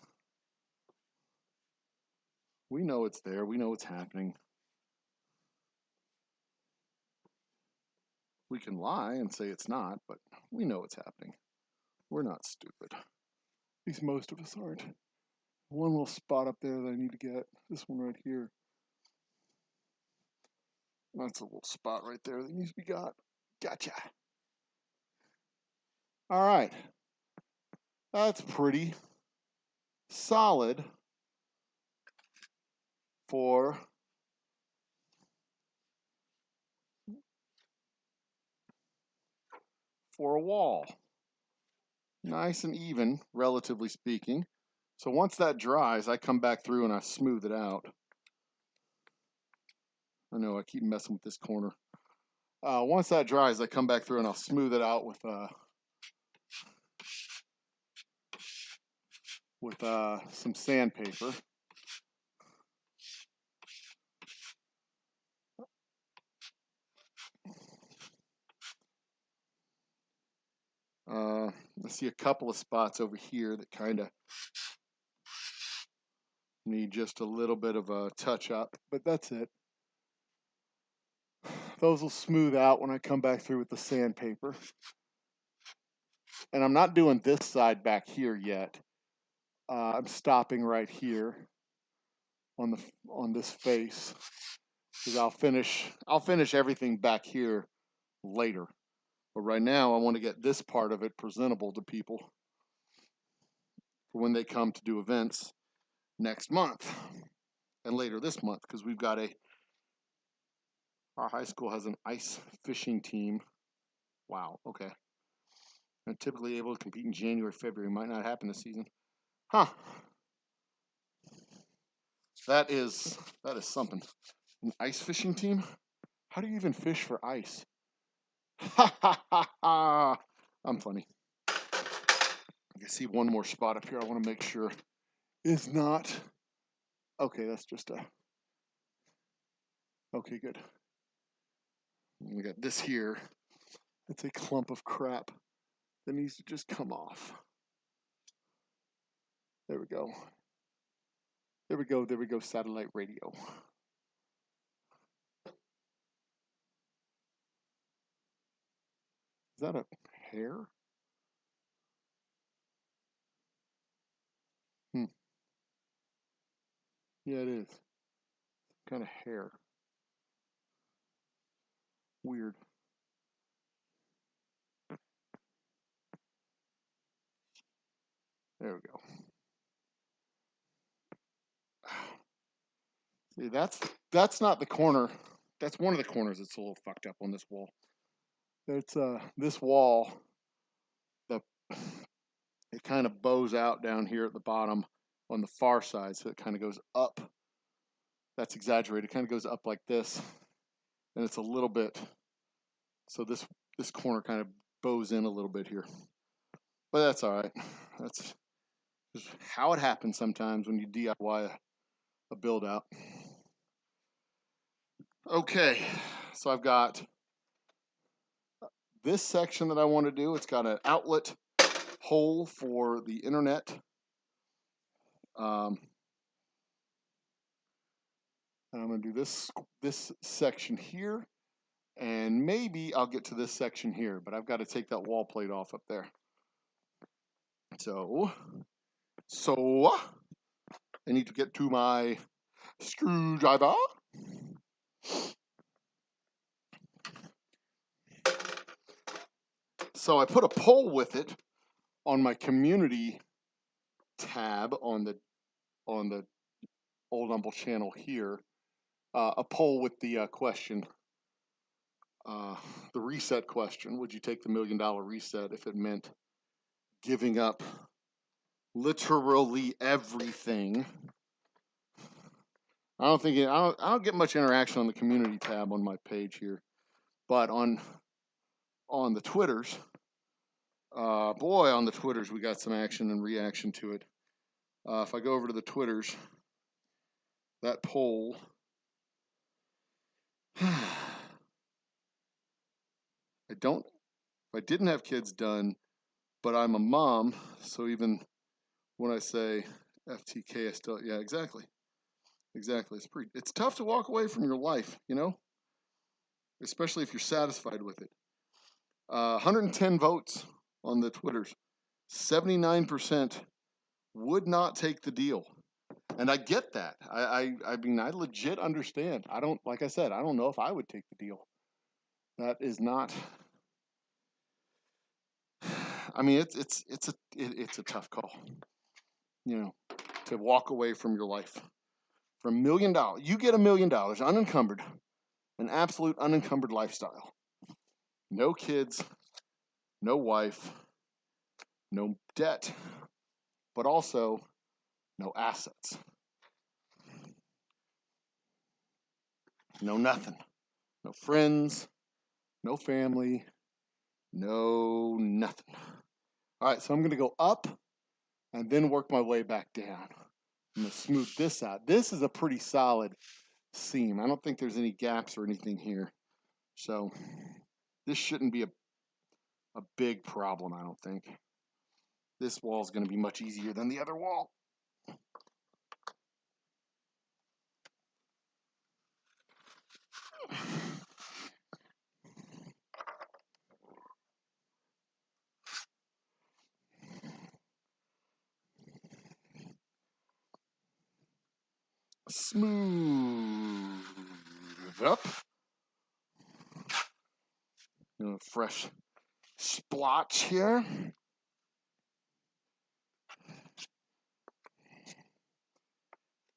We know it's there. We know it's happening. We can lie and say it's not, but we know it's happening. We're not stupid. At least most of us aren't. One little spot up there that I need to get. This one right here. That's a little spot right there that needs to be got. Gotcha. All right. That's pretty solid for a wall. Nice and even, relatively speaking. So once that dries, I come back through and I smooth it out. I know I keep messing with this corner. Once that dries, I come back through and I'll smooth it out with some sandpaper. I see a couple of spots over here that kind of need just a little bit of a touch up, but that's it. Those will smooth out when I come back through with the sandpaper. And I'm not doing this side back here yet. I'm stopping right here on this face, because I'll finish everything back here later. But right now I want to get this part of it presentable to people for when they come to do events next month and later this month, because we've got our high school has an ice fishing team. Wow, okay. They're typically able to compete in January, February. Might not happen this season. Huh. That is something. An ice fishing team? How do you even fish for ice? Ha ha ha ha. I'm funny. I see one more spot up here I want to make sure is not. Okay, that's just okay, good. We got this here. It's a clump of crap that needs to just come off. There we go. There we go. There we go. Satellite radio. Is that a hair? Yeah, it is. Kind of hair. Weird. There we go. See, that's not the corner. That's one of the corners that's a little fucked up on this wall. It's this wall. It kind of bows out down here at the bottom on the far side, so it kind of goes up. That's exaggerated. It kind of goes up like this, and it's a little bit. So this corner kind of bows in a little bit here, but that's all right. That's just how it happens sometimes when you DIY a build out. Okay, so I've got this section that I want to do. It's got an outlet hole for the internet. And I'm going to do this section here, and maybe I'll get to this section here, but I've got to take that wall plate off up there. So I need to get to my screwdriver. So I put a pole with it on my community tab on the Old Humble channel here. A poll with the question, the reset question. Would you take the $1 million reset if it meant giving up literally everything? I don't get much interaction on the community tab on my page here, but on the Twitters, on the Twitters we got some action and reaction to it. If I go over to the Twitters, that poll. I didn't have kids done, but I'm a mom, so even when I say FTK, I still, yeah, exactly. It's tough to walk away from your life, especially if you're satisfied with it. 110 votes on the Twitters. 79% would not take the deal. And I get that. I mean, I legit understand. Like I said, I don't know if I would take the deal. That is not. I mean, it's a tough call, to walk away from your life For $1 million, you get $1 million unencumbered, an absolute unencumbered lifestyle. No kids, no wife, no debt, but also no assets. No nothing. No friends, no family, no nothing. All right, so I'm going to go up and then work my way back down. I'm going to smooth this out. This is a pretty solid seam. I don't think there's any gaps or anything here. So this shouldn't be a big problem, I don't think. This wall is going to be much easier than the other wall. Smooth up. A fresh splotch here.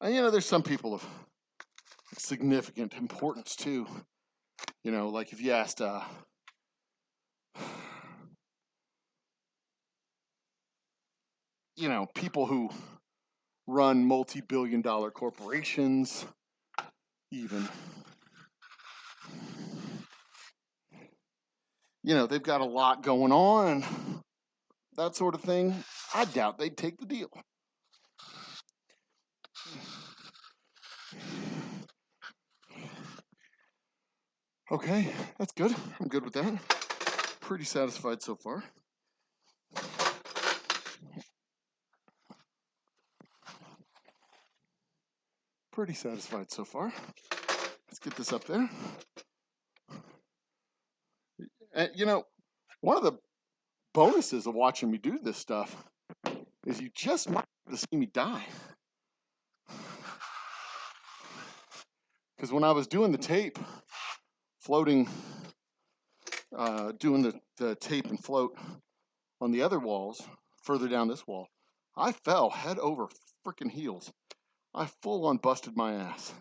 And there's some people of significant importance too. Like if you asked people who run multi-billion-dollar corporations, even, they've got a lot going on, that sort of thing. I doubt they'd take the deal. Okay, that's good. I'm good with that. Pretty satisfied so far. Pretty satisfied so far. Let's get this up there. And, one of the bonuses of watching me do this stuff is you just might have to see me die. Because when I was doing the tape, floating, doing the tape and float on the other walls, further down this wall, I fell head over freaking heels. I full on busted my ass.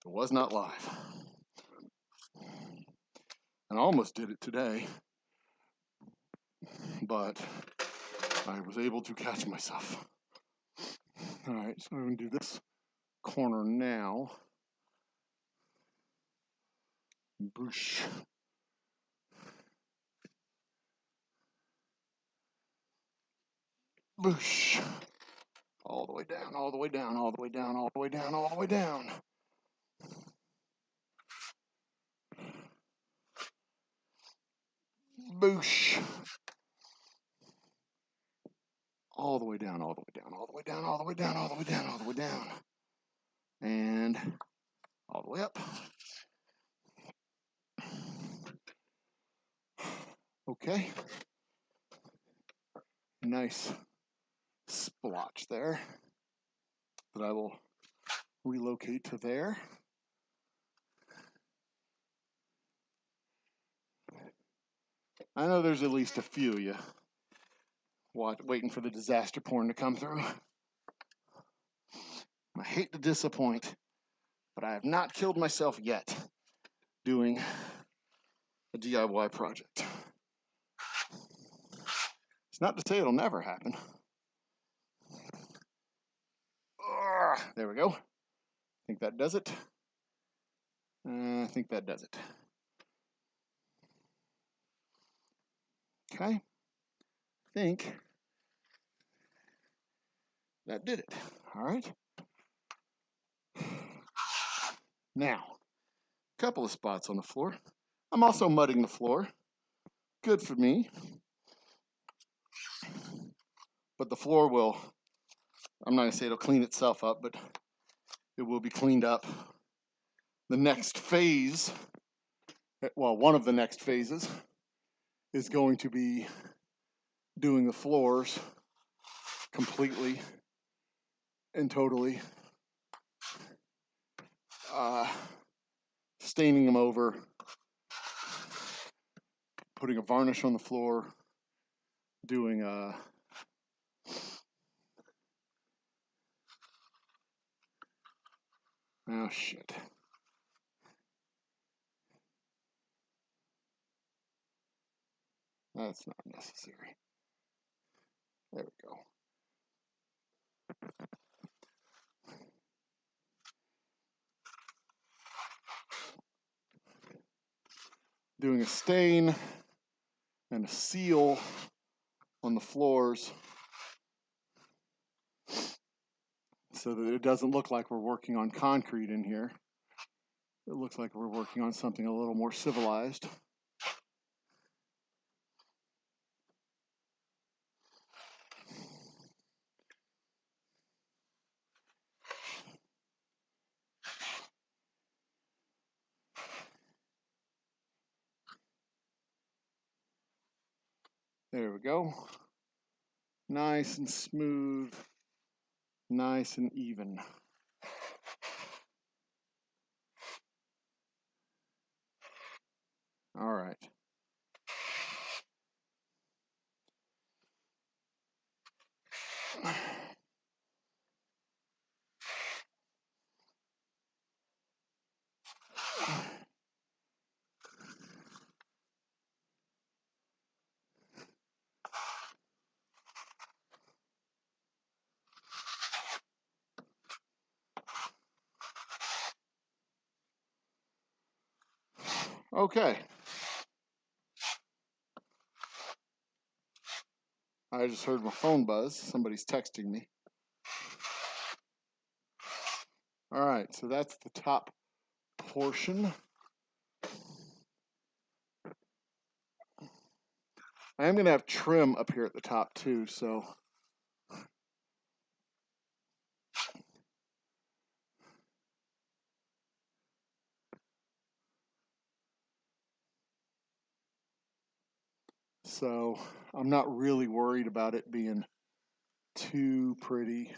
It was not live. And I almost did it today, but I was able to catch myself. All right, so I'm going to do this corner now. Boosh. Boosh. All the way down, all the way down, all the way down, all the way down, all the way down. Boosh. All the way down, all the way down, all the way down, all the way down, all the way down, all the way down. And all the way up. Okay. Nice splotch there that I will relocate to there. I know there's at least a few of you waiting for the disaster porn to come through. I hate to disappoint, but I have not killed myself yet doing a DIY project. It's not to say it'll never happen. There we go. I think that does it. I think that does it. Okay. I think that did it. All right. Now, a couple of spots on the floor. I'm also mudding the floor. Good for me. But the floor will, I'm not going to say it'll clean itself up, but it will be cleaned up. The next phase, well, one of the next phases is going to be doing the floors completely and totally, staining them over, putting a varnish on the floor, doing Oh, shit. That's not necessary. There we go. Doing a stain and a seal on the floors so that it doesn't look like we're working on concrete in here. It looks like we're working on something a little more civilized. There we go. Nice and smooth, nice and even. All right. Okay. I just heard my phone buzz. Somebody's texting me. All right, so that's the top portion. I am going to have trim up here at the top too, so I'm not really worried about it being too pretty.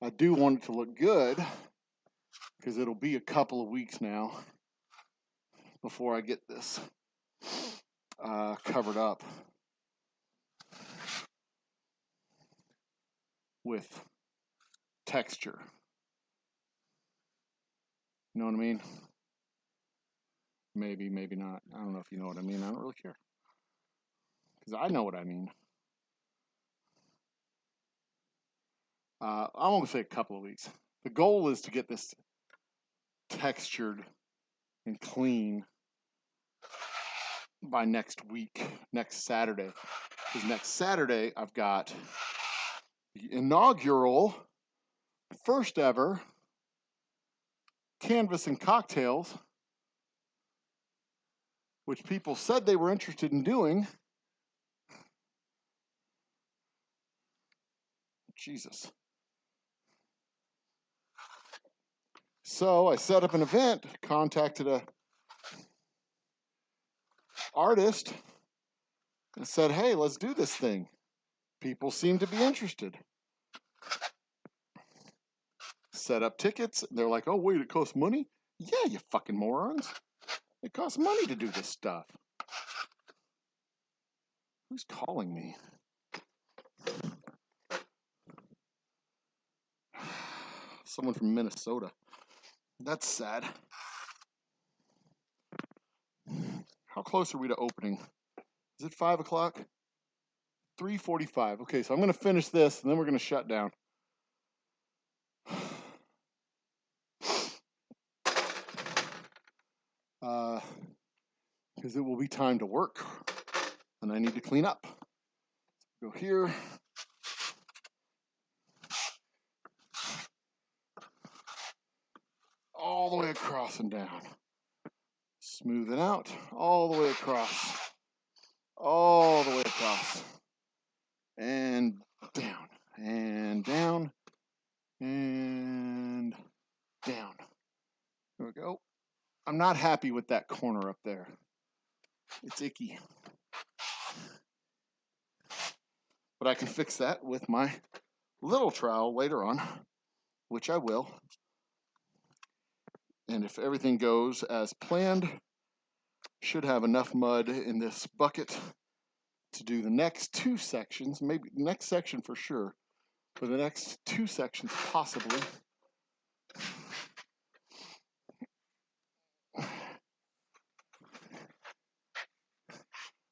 I do want it to look good because it'll be a couple of weeks now before I get this covered up with texture. You know what I mean? Maybe, maybe not. I don't know if you know what I mean. I don't really care. Because I know what I mean. I'm going to say a couple of weeks. The goal is to get this textured and clean by next week, next Saturday. Because next Saturday, I've got the inaugural, first ever canvas and cocktails, which people said they were interested in doing. Jesus. So I set up an event, contacted a artist, and said, hey, let's do this thing. People seem to be interested. Set up tickets. They're like, oh, wait, it costs money? Yeah, you fucking morons. It costs money to do this stuff. Who's calling me? Someone from Minnesota. That's sad. How close are we to opening? Is it 5 o'clock? 3:45. Okay, so I'm going to finish this, and then we're going to shut down. Because it will be time to work, and I need to clean up. Go here. All the way across and down. Smooth it out. All the way across. All the way across. And down. And down. And down. There we go. I'm not happy with that corner up there. It's icky. But I can fix that with my little trowel later on, which I will. And if everything goes as planned, should have enough mud in this bucket to do the next 2 sections, maybe the next section for sure, but the next 2 sections possibly.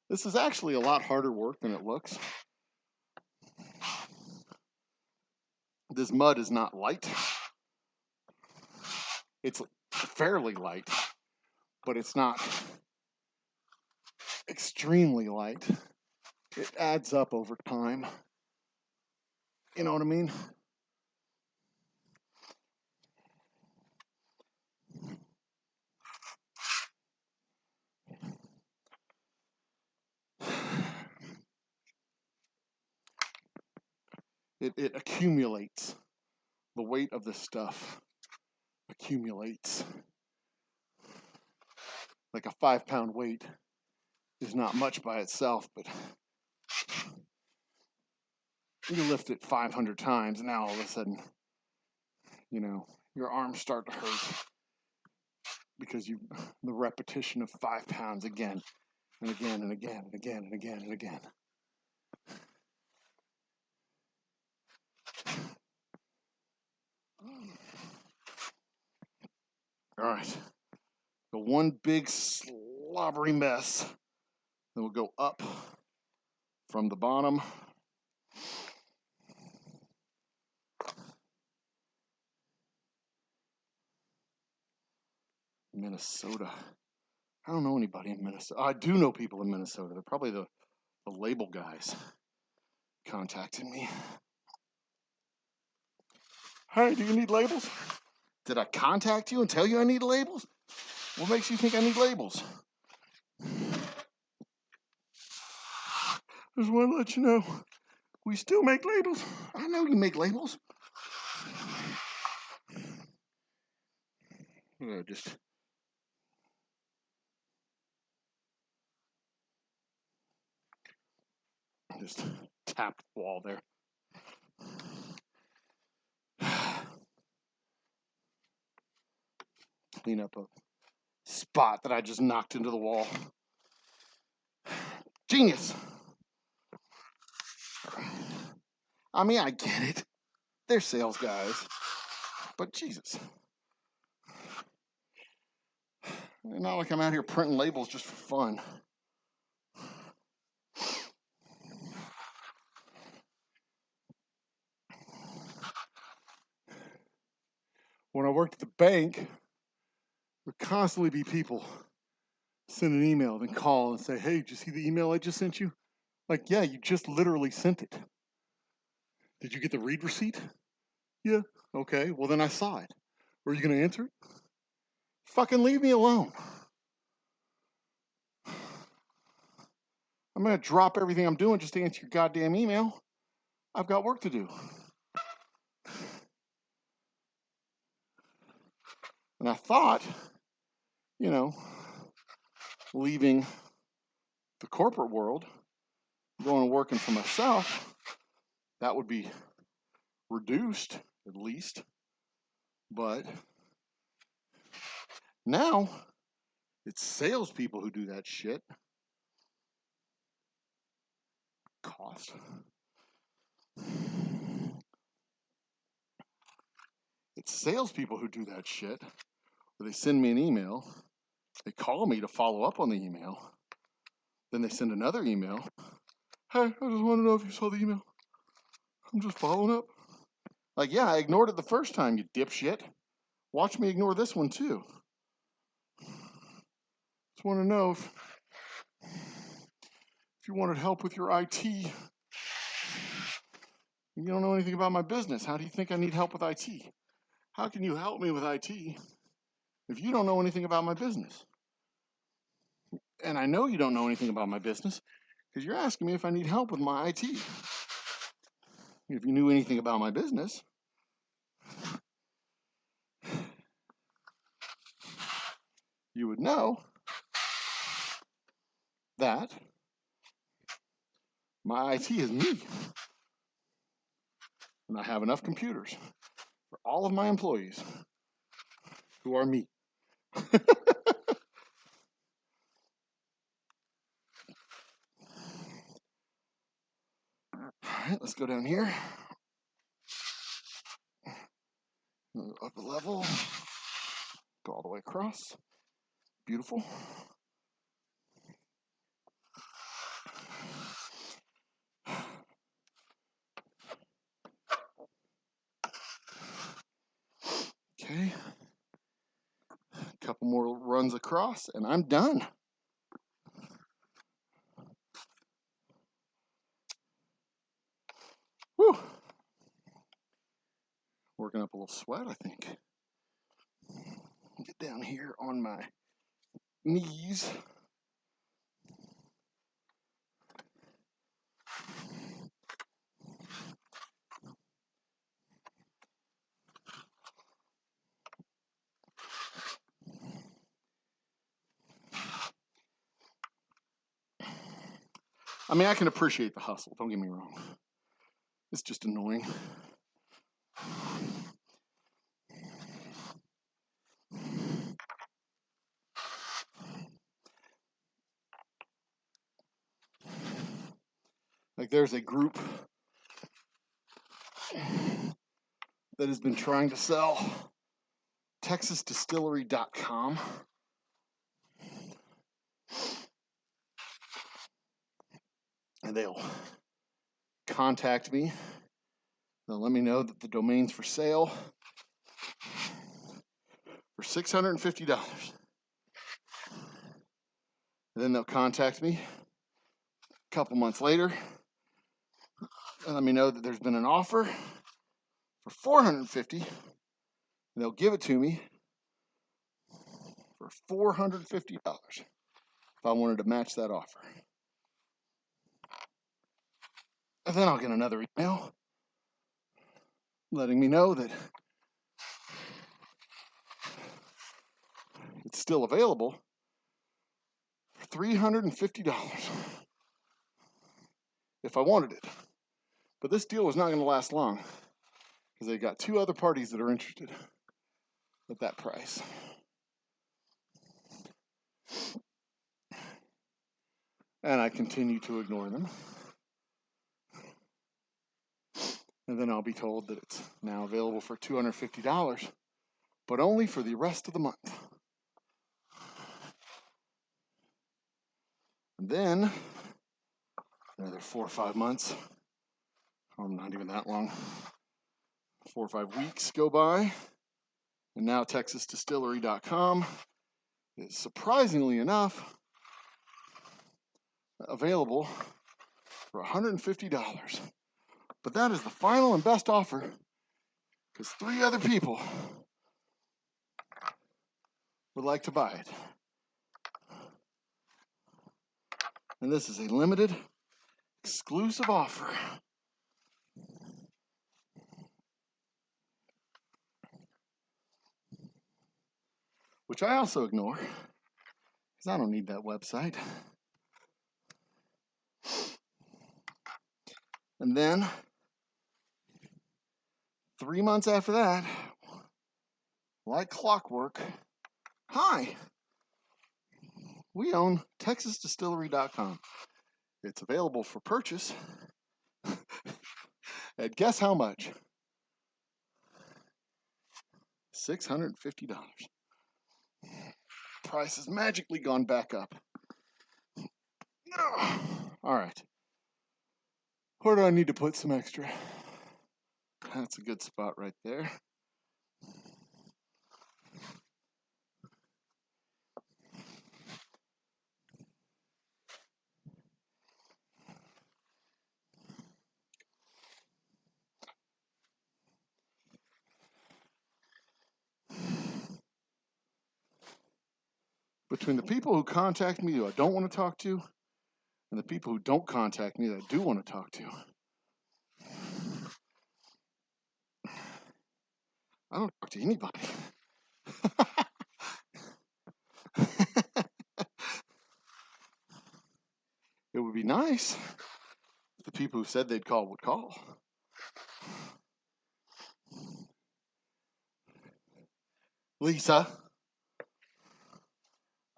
This is actually a lot harder work than it looks. This mud is not light. It's fairly light, but it's not extremely light. It adds up over time. You know what I mean? It accumulates. The weight of this stuff accumulates. Like a 5-pound weight is not much by itself, but you lift it 500 times, and now all of a sudden, you know, your arms start to hurt because the repetition of 5 pounds again and again and again and again and again and again. All right, the one big slobbery mess. Then we'll go up from the bottom. Minnesota. I don't know anybody in Minnesota. I do know people in Minnesota. They're probably the label guys contacting me. Hey, do you need labels? Did I contact you and tell you I need labels? What makes you think I need labels? Just want to let you know, we still make labels. I know you make labels. Just tapped the wall there. Clean up a spot that I just knocked into the wall. Genius. I mean, I get it. They're sales guys. But Jesus. It's not like I'm out here printing labels just for fun. When I worked at the bank, there would constantly be people send an email, then call and say, hey, did you see the email I just sent you? Like, yeah, you just literally sent it. Did you get the read receipt? Yeah. Okay, well then I saw it. Were you going to answer it? Fucking leave me alone. I'm going to drop everything I'm doing just to answer your goddamn email. I've got work to do. And I thought, you know, leaving the corporate world, going and working for myself, that would be reduced at least. But now it's salespeople who do that shit. Cost. It's salespeople who do that shit. Where they send me an email, they call me to follow up on the email, then they send another email. Hey, I just want to know if you saw the email. I'm just following up. Like, yeah, I ignored it the first time, you dipshit. Watch me ignore this one too. Just want to know if you wanted help with your IT. You don't know anything about my business. How do you think I need help with IT? How can you help me with IT if you don't know anything about my business? And I know you don't know anything about my business because you're asking me if I need help with my IT. If you knew anything about my business, you would know that my IT is me. And I have enough computers for all of my employees who are me. All right, let's go down here. Up a level. Go all the way across. Beautiful. Okay. A couple more runs across, and I'm done. Whew. Working up a little sweat, I think. Get down here on my knees. I mean, I can appreciate the hustle, don't get me wrong. It's just annoying. Like there's a group that has been trying to sell texasdistillery.com. And they'll contact me. They'll let me know that the domain's for sale for $650. And then they'll contact me a couple months later and let me know that there's been an offer for $450. And they'll give it to me for $450 if I wanted to match that offer. And then I'll get another email letting me know that it's still available for $350 if I wanted it. But this deal was not going to last long because they got two other parties that are interested at that price. And I continue to ignore them. And then I'll be told that it's now available for $250, but only for the rest of the month. And then another 4 or 5 months, or not even that long, 4 or 5 weeks go by, and now texasdistillery.com is surprisingly enough available for $150. But that is the final and best offer because 3 other people would like to buy it. And this is a limited, exclusive offer. Which I also ignore because I don't need that website. And then 3 months after that, like clockwork, hi, we own texasdistillery.com. It's available for purchase. And guess how much? $650. Price has magically gone back up. All right. Where do I need to put some extra? That's a good spot right there. Between the people who contact me who I don't want to talk to and the people who don't contact me that I do want to talk to, I don't talk to anybody. It would be nice if the people who said they'd call would call. Lisa.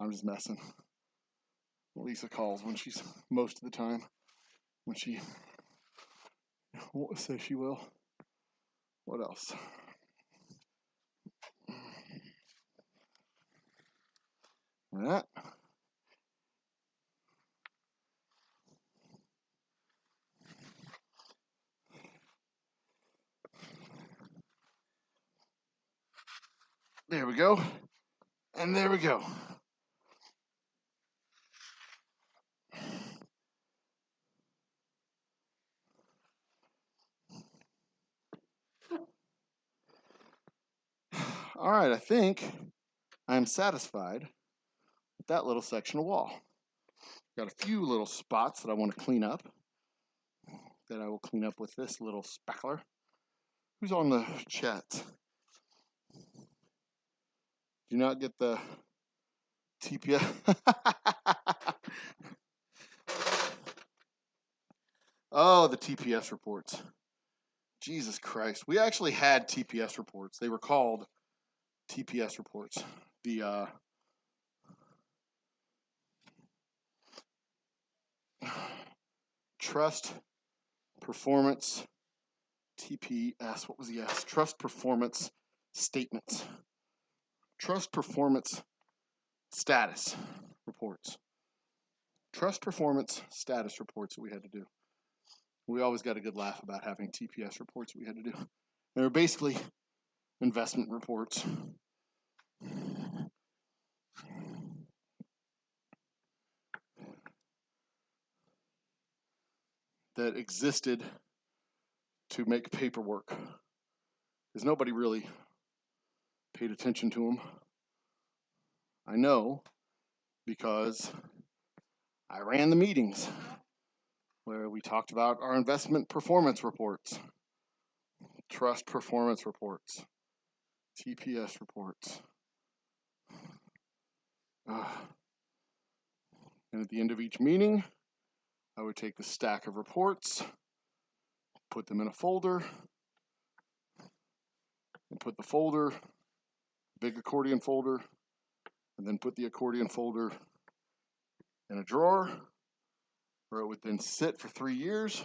I'm just messing. Lisa calls when she's most of the time when she So she will. What else? That. There we go. And there we go. All right, I think I'm satisfied with that little section of wall. Got a few little spots that I want to clean up, that I will clean up with this little spackler. Who's on the chat? Do not get the TPS. Oh, the TPS reports. Jesus Christ. We actually had TPS reports. They were called TPS reports. The Trust Performance TPS. What was the S? Trust Performance Statements. Trust Performance Status reports. Trust Performance Status reports that we had to do. We always got a good laugh about having TPS reports we had to do. They were basically investment reports. That existed to make paperwork, because nobody really paid attention to them. I know, because I ran the meetings where we talked about our investment performance reports, trust performance reports, TPS reports. And at the end of each meeting, I would take the stack of reports, put them in a folder, and put the folder, big accordion folder, and then put the accordion folder in a drawer where it would then sit for 3 years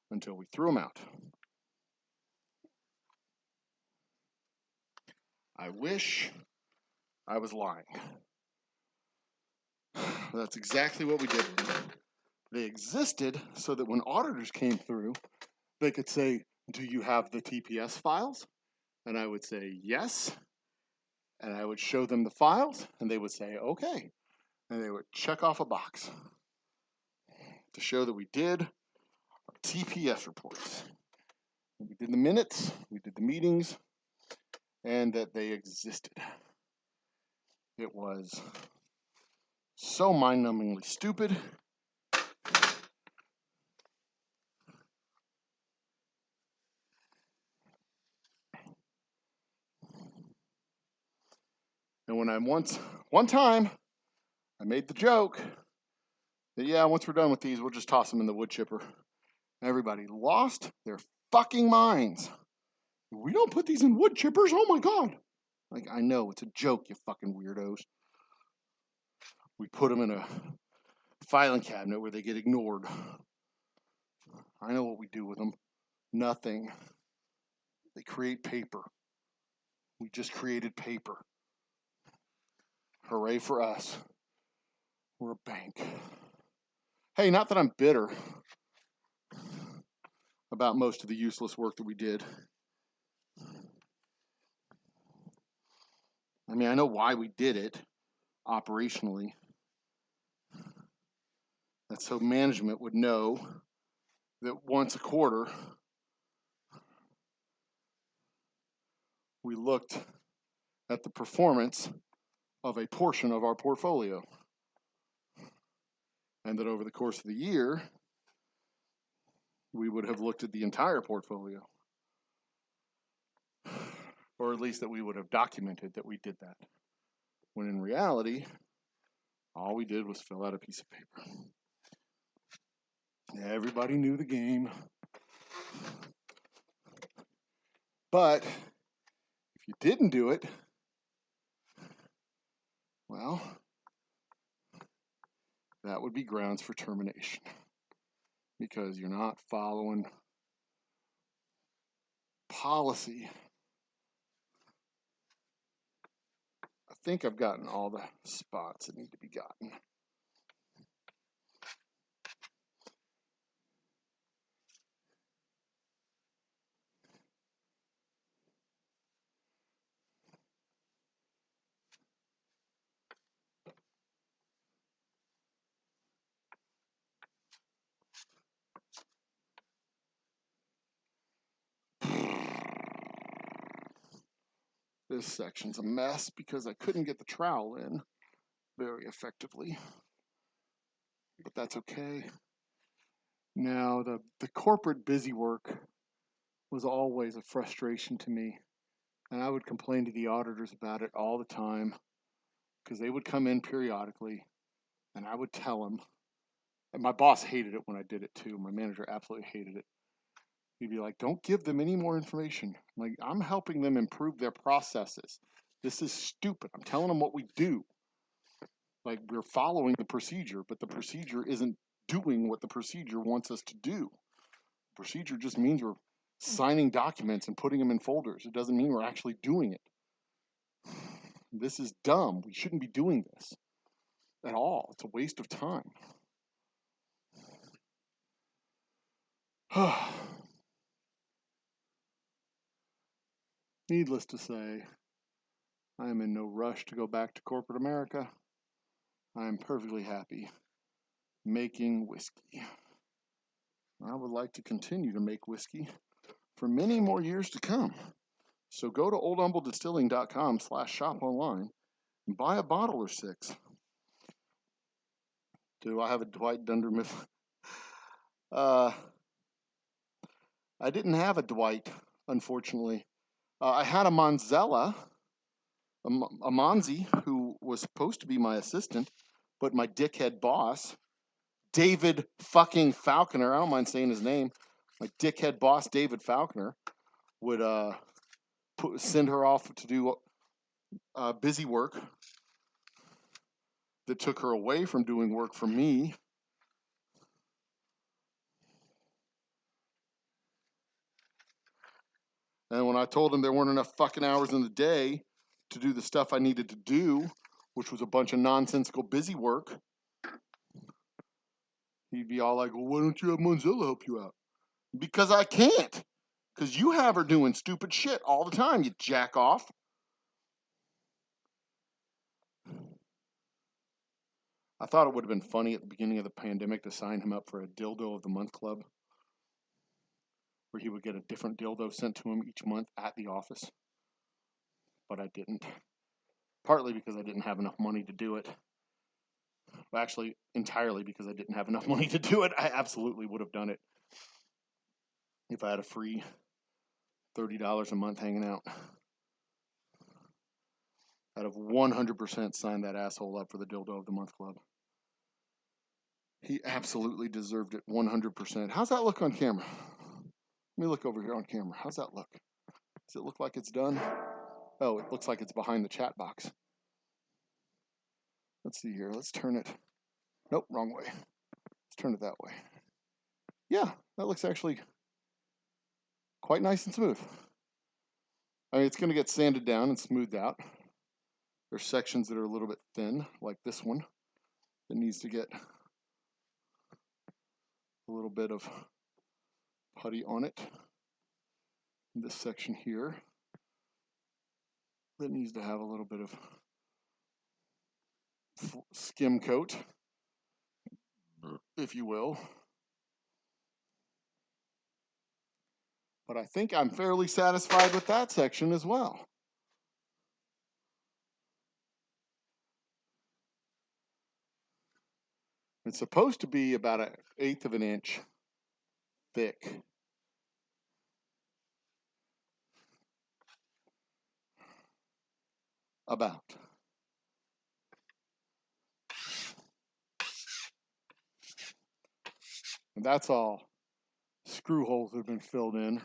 until we threw them out. I wish I was lying. That's exactly what we did. They existed so that when auditors came through, they could say, "Do you have the TPS files?" And I would say, "Yes." And I would show them the files, and they would say, "Okay." And they would check off a box to show that we did our TPS reports. We did the minutes, we did the meetings, and that they existed. It was so mind-numbingly stupid. And when I one time, I made the joke that, yeah, once we're done with these, we'll just toss them in the wood chipper. Everybody lost their fucking minds. We don't put these in wood chippers. Oh my God. Like, I know it's a joke, you fucking weirdos. We put them in a filing cabinet where they get ignored. I know what we do with them. Nothing. They create paper. We just created paper. Hooray for us. We're a bank. Hey, not that I'm bitter about most of the useless work that we did. I mean, I know why we did it operationally. That's so management would know that once a quarter, we looked at the performance of a portion of our portfolio. And that over the course of the year, we would have looked at the entire portfolio. Or at least that we would have documented that we did that. When in reality, all we did was fill out a piece of paper. Everybody knew the game. But if you didn't do it, well, that would be grounds for termination. Because you're not following policy. I think I've gotten all the spots that need to be gotten. This section's a mess because I couldn't get the trowel in very effectively, but that's okay. Now, the corporate busy work was always a frustration to me, and I would complain to the auditors about it all the time because they would come in periodically, and I would tell them, and my boss hated it when I did it too. My manager absolutely hated it. He'd be like, don't give them any more information. Like, I'm helping them improve their processes. This is stupid. I'm telling them what we do. Like, we're following the procedure, but the procedure isn't doing what the procedure wants us to do. Procedure just means we're signing documents and putting them in folders. It doesn't mean we're actually doing it. This is dumb. We shouldn't be doing this at all. It's a waste of time. Needless to say, I am in no rush to go back to corporate America. I am perfectly happy making whiskey. I would like to continue to make whiskey for many more years to come. So go to oldhumbledistilling.com/shop online and buy a bottle or 6. Do I have a Dwight Dunder I didn't have a Dwight, unfortunately. I had a Monzella, a Monzi, who was supposed to be my assistant, but my dickhead boss, David fucking Falconer, I don't mind saying his name, my dickhead boss, David Falconer, would send her off to do busy work that took her away from doing work for me. And when I told him there weren't enough fucking hours in the day to do the stuff I needed to do, which was a bunch of nonsensical busy work, he'd be all like, well, why don't you have Monzilla help you out? Because I can't. Because you have her doing stupid shit all the time, you jack off. I thought it would have been funny at the beginning of the pandemic to sign him up for a dildo of the month club, where he would get a different dildo sent to him each month at the office. But I didn't. Partly because I didn't have enough money to do it. Well, actually, entirely because I didn't have enough money to do it. I absolutely would have done it if I had a free $30 a month hanging out. I'd have 100% signed that asshole up for the dildo of the month club. He absolutely deserved it 100%. How's that look on camera? Let me look over here on camera. How's that look? Does it look like it's done? Oh, it looks like it's behind the chat box. Let's see here. Let's turn it. Nope, wrong way. Let's turn it that way. Yeah, that looks actually quite nice and smooth. I mean, it's going to get sanded down and smoothed out. There's sections that are a little bit thin, like this one, that needs to get a little bit of putty on it. And this section here, that needs to have a little bit of skim coat, if you will. But I think I'm fairly satisfied with that section as well. It's supposed to be about 1/8 of an inch thick. About. And that's all screw holes that have been filled in.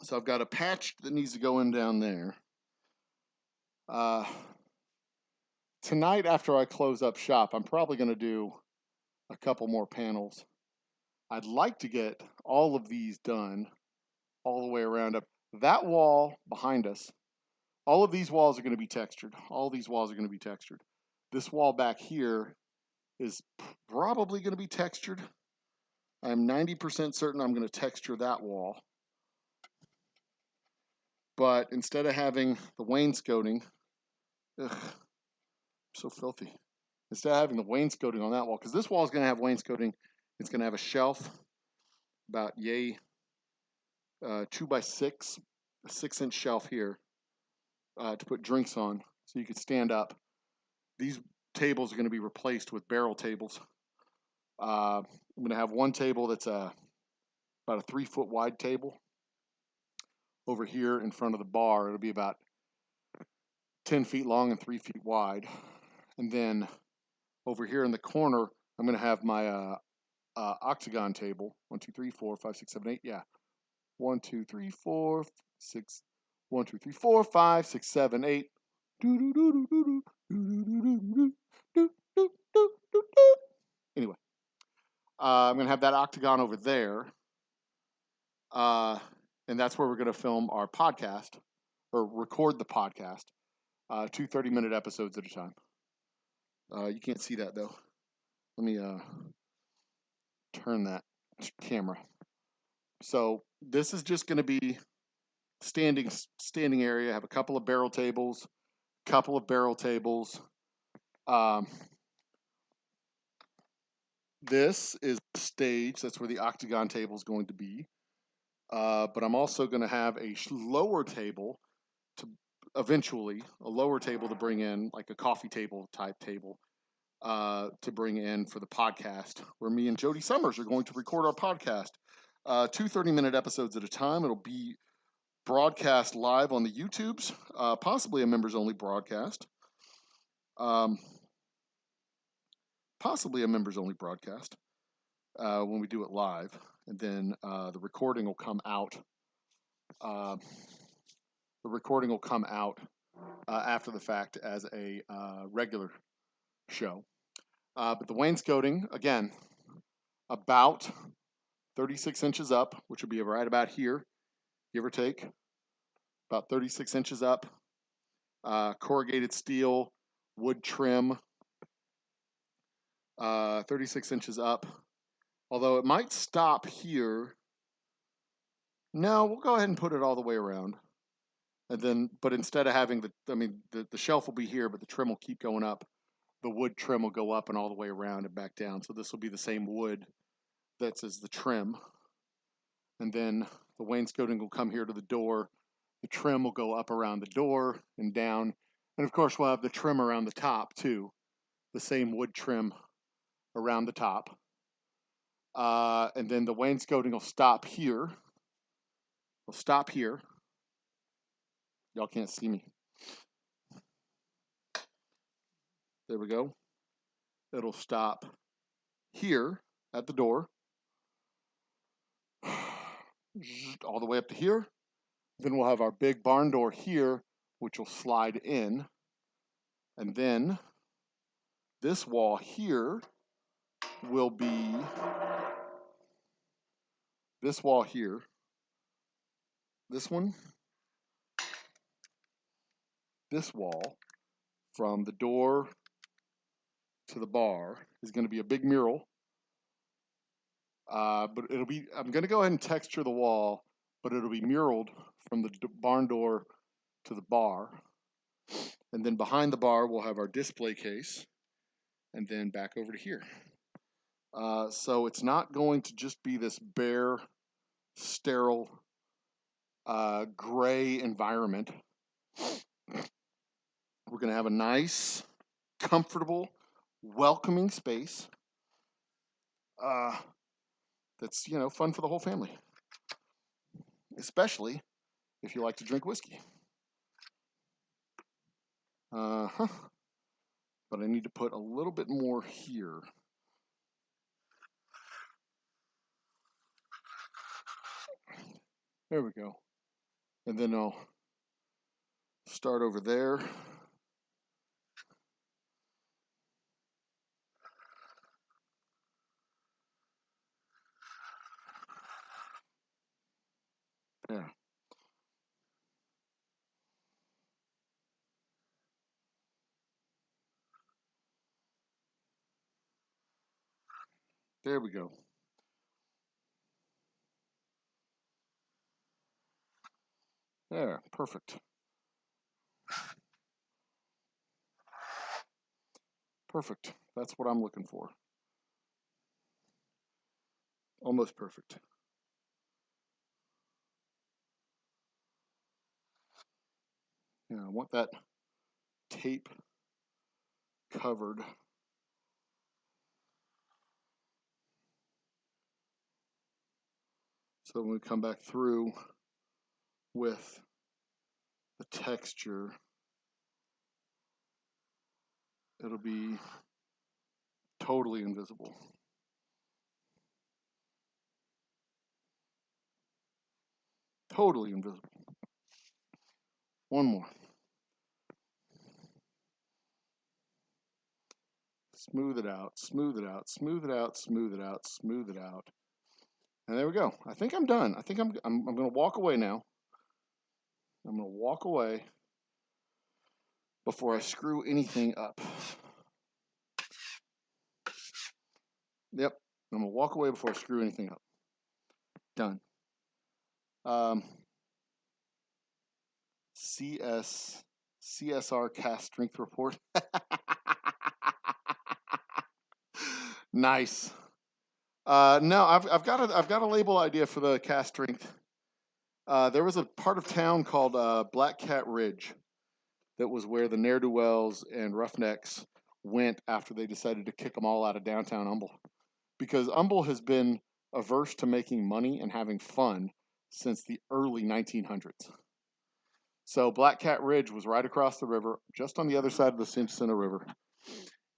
So I've got a patch that needs to go in down there. Tonight, after I close up shop, I'm probably going to do a couple more panels. I'd like to get all of these done all the way around up. That wall behind us, all of these walls are going to be textured. All these walls are going to be textured. This wall back here is probably going to be textured. I'm 90% certain I'm going to texture that wall. But instead of having the wainscoting, ugh, so filthy. Instead of having the wainscoting on that wall, because this wall is going to have wainscoting, it's going to have a shelf about 2 by 6, a 6-inch shelf here to put drinks on, so you could stand up. These tables are going to be replaced with barrel tables. I'm going to have one table that's about a 3-foot wide table. Over here in front of the bar, it'll be about 10 feet long and 3 feet wide. And then over here in the corner, I'm going to have my octagon table. 1, 2, 3, 4, 5, 6, 7, 8. Yeah. 1, 2, 3, 4, 6. 1, 2, 3, 4, 5, 6, 7, 8. Anyway, I'm going to have that octagon over there. And that's where we're going to film our podcast, or record the podcast, 2 30-minute episodes at a time. You can't see that, though. Let me turn that camera. So this is just going to be standing area. I have a couple of barrel tables. This is the stage. That's where the octagon table is going to be. But I'm also going to have a lower table to eventually, a lower table to bring in, like a coffee table type table, to bring in for the podcast, where me and Jody Summers are going to record our podcast. 2 30-minute episodes at a time. It'll be broadcast live on the YouTubes, possibly a members-only broadcast. Possibly a members-only broadcast when we do it live. And then the recording will come out. After the fact as a regular show. But the wainscoting, again, about 36 inches up, which would be right about here, give or take. About 36 inches up. Corrugated steel, wood trim, 36 inches up. Although it might stop here. No, we'll go ahead and put it all the way around. And then, but instead of having the shelf will be here, but the trim will keep going up. The wood trim will go up and all the way around and back down. So this will be the same wood that's as the trim. And then the wainscoting will come here to the door. The trim will go up around the door and down. And of course, we'll have the trim around the top too. The same wood trim around the top. And then the wainscoting will stop here. It'll stop here. Y'all can't see me. There we go. It'll stop here at the door. All the way up to here. Then we'll have our big barn door here, which will slide in. And then this wall here will be this wall here. This one. This wall from the door to the bar is going to be a big mural. But it'll be, I'm going to go ahead and texture the wall, but it'll be muraled from the barn door to the bar. And then behind the bar, we'll have our display case. And then back over to here. So it's not going to just be this bare, sterile, gray environment. We're going to have a nice, comfortable, welcoming space. That's, fun for the whole family. Especially if you like to drink whiskey. But I need to put a little bit more here. There we go. And then I'll start over there. Yeah. There we go. There, perfect. Perfect. That's what I'm looking for. Almost perfect. Yeah, I want that tape covered. So when we come back through with the texture, it'll be totally invisible. Totally invisible. One more. Smooth it out, smooth it out, smooth it out, smooth it out, smooth it out. And there we go. I think I'm done. I think I'm going to walk away now. I'm going to walk away before I screw anything up. Yep. I'm going to walk away before I screw anything up. Done. CSR cast strength report. Nice. No, I've got a label idea for the cast strength. There was a part of town called Black Cat Ridge that was where the ne'er-do-wells and roughnecks went after they decided to kick them all out of downtown Humble, because Humble has been averse to making money and having fun since the early 1900s. So Black Cat Ridge was right across the river, just on the other side of the Cincinna River.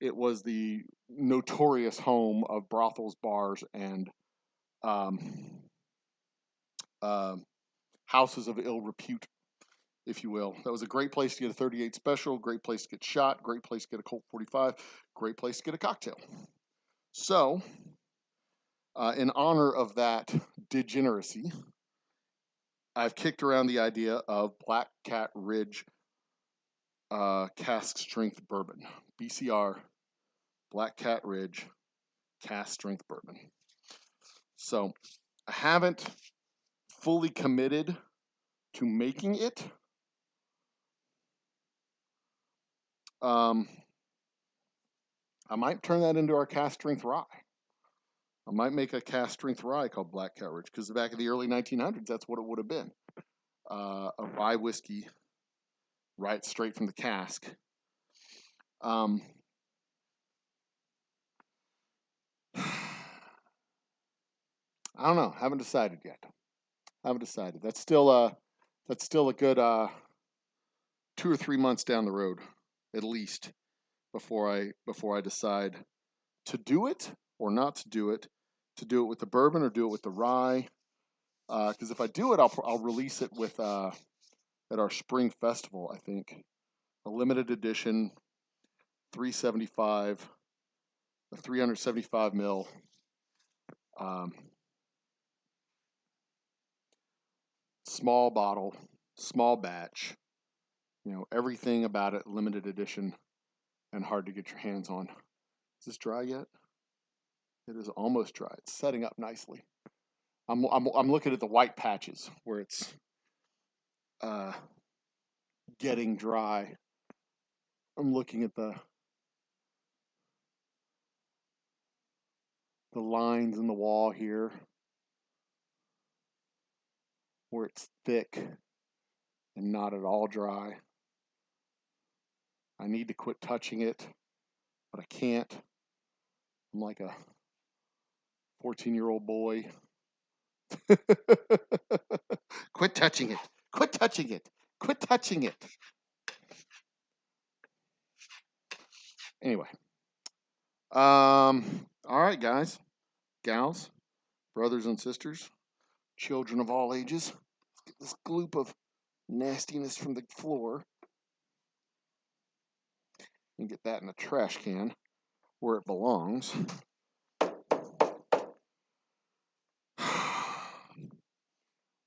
It was the notorious home of brothels, bars, and houses of ill repute, if you will. That was a great place to get a 38 special, great place to get shot, great place to get a Colt 45, great place to get a cocktail. So, in honor of that degeneracy, I've kicked around the idea of Black Cat Ridge cask strength bourbon. BCR, Black Cat Ridge cask strength bourbon. So, I haven't fully committed to making it. I might turn that into our cask strength rye. I might make a cask strength rye called Black Cat Ridge, because back in the early 1900s, that's what it would have been. A rye whiskey, right straight from the cask. I don't know. Haven't decided yet. Haven't decided. That's still a good 2 or 3 months down the road, at least, before I decide to do it or not to do it. To do it with the bourbon or do it with the rye. Because if I do it, I'll release it with at our spring festival. I think a limited edition, 375 mil. Small bottle, small batch. You know, everything about it limited edition and hard to get your hands on. Is this dry yet? It is almost dry. It's setting up nicely. I'm looking at the white patches where it's getting dry. I'm looking at the lines in the wall here where it's thick and not at all dry. I need to quit touching it, but I can't. I'm like a 14-year-old boy. Quit touching it. Quit touching it. Quit touching it. Anyway. All right, guys, gals, brothers and sisters, children of all ages. Let's get this gloop of nastiness from the floor and get that in the trash can where it belongs.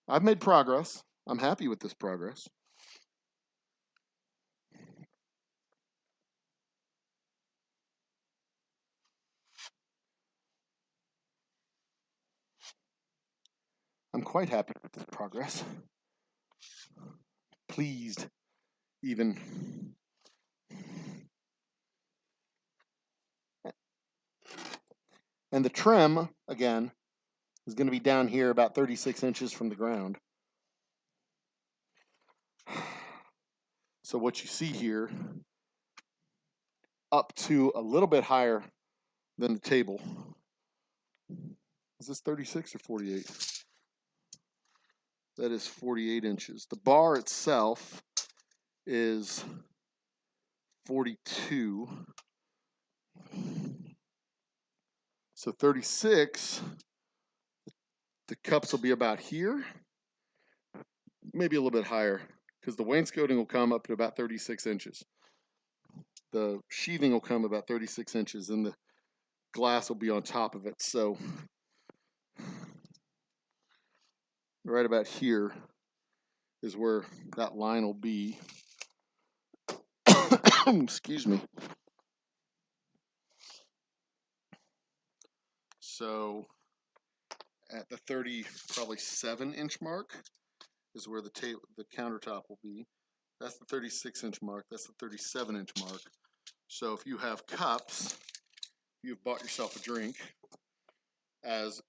I've made progress. I'm happy with this progress. I'm quite happy with this progress. Pleased, even. And the trim, again, is going to be down here about 36 inches from the ground. So what you see here, up to a little bit higher than the table. Is this 36 or 48? That is 48 inches. The bar itself is 42. So 36, the cups will be about here, maybe a little bit higher, because the wainscoting will come up to about 36 inches. The sheathing will come about 36 inches, and the glass will be on top of it. So right about here is where that line will be. Excuse me. So at the probably 7-inch mark is where the countertop will be. That's the 36-inch mark. That's the 37-inch mark. So if you have cups, you've bought yourself a drink, as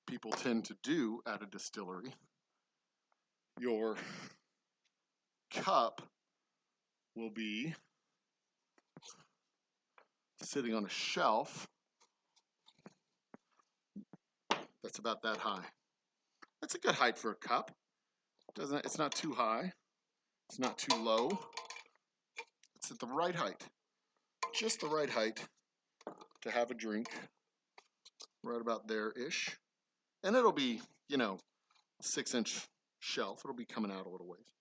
people tend to do at a distillery. Your cup will be sitting on a shelf that's about that high. That's a good height for a cup. It's not too high. It's not too low. It's at the right height. Just the right height to have a drink. Right about there-ish. And it'll be, 6-inch shelf. It'll be coming out a little ways.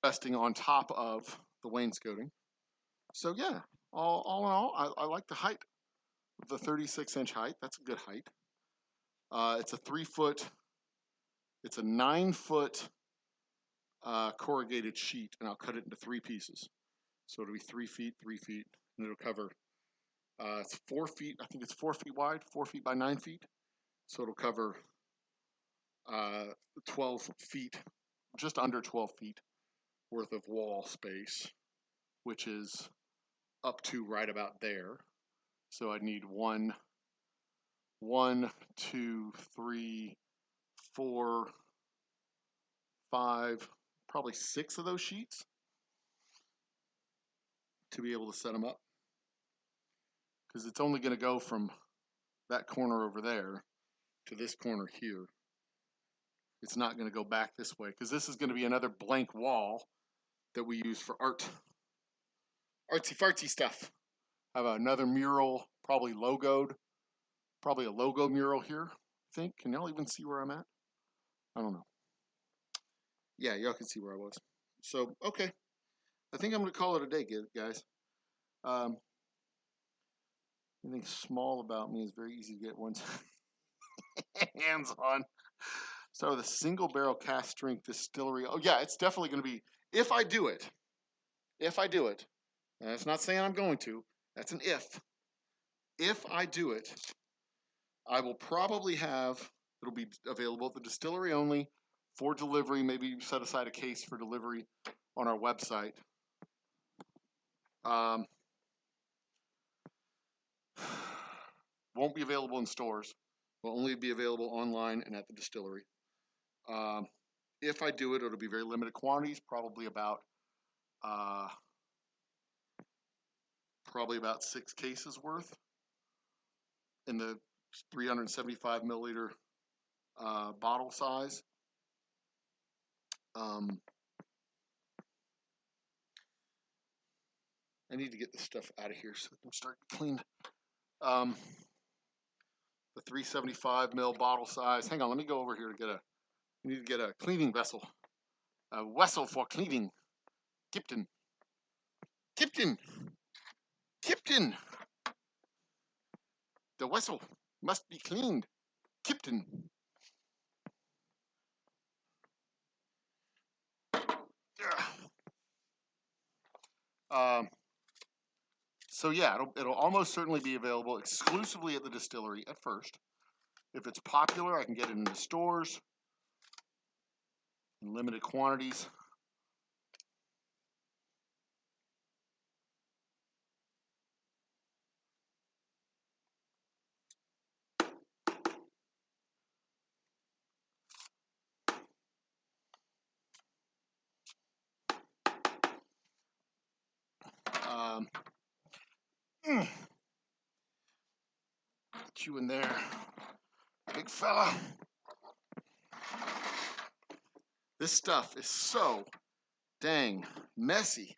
Resting on top of the wainscoting. So yeah, all in all, I like the height of the 36-inch height. That's a good height. It's a 3-foot, it's a 9-foot corrugated sheet, and I'll cut it into 3 pieces. So it'll be 3 feet, 3 feet, and it'll cover, it's 4 feet, I think it's 4 feet wide, 4 feet by 9 feet. So it'll cover 12 feet, just under 12 feet worth of wall space, which is up to right about there. So I'd need 1, 2, 3, 4, 5, probably 6 of those sheets to be able to set them up. Because it's only going to go from that corner over there to this corner here. It's not going to go back this way, because this is going to be another blank wall that we use for artsy fartsy stuff. I have another mural, probably logoed, probably a logo mural here, I think. Can y'all even see where I'm at? I don't know. Yeah, y'all can see where I was. So, okay. I think I'm going to call it a day, guys. Anything small about me is very easy to get one's hands on. Start with a single barrel cask strength distillery. Oh yeah, it's definitely going to be, if I do it, and that's not saying I'm going to, that's an if. If I do it, I will probably it'll be available at the distillery only for delivery. Maybe set aside a case for delivery on our website. Won't be available in stores. Will only be available online and at the distillery. If I do it, it'll be very limited quantities, probably about 6 cases worth in the 375 milliliter bottle size. I need to get this stuff out of here so I can start clean. The 375 ml bottle size. Hang on, let me go over here to we need to get a cleaning vessel. A vessel for cleaning. Kipton. The vessel must be cleaned. Kipton. So yeah, it'll almost certainly be available exclusively at the distillery at first. If it's popular, I can get it in the stores in limited quantities. Um, Get you in there, big fella. This stuff is so dang messy.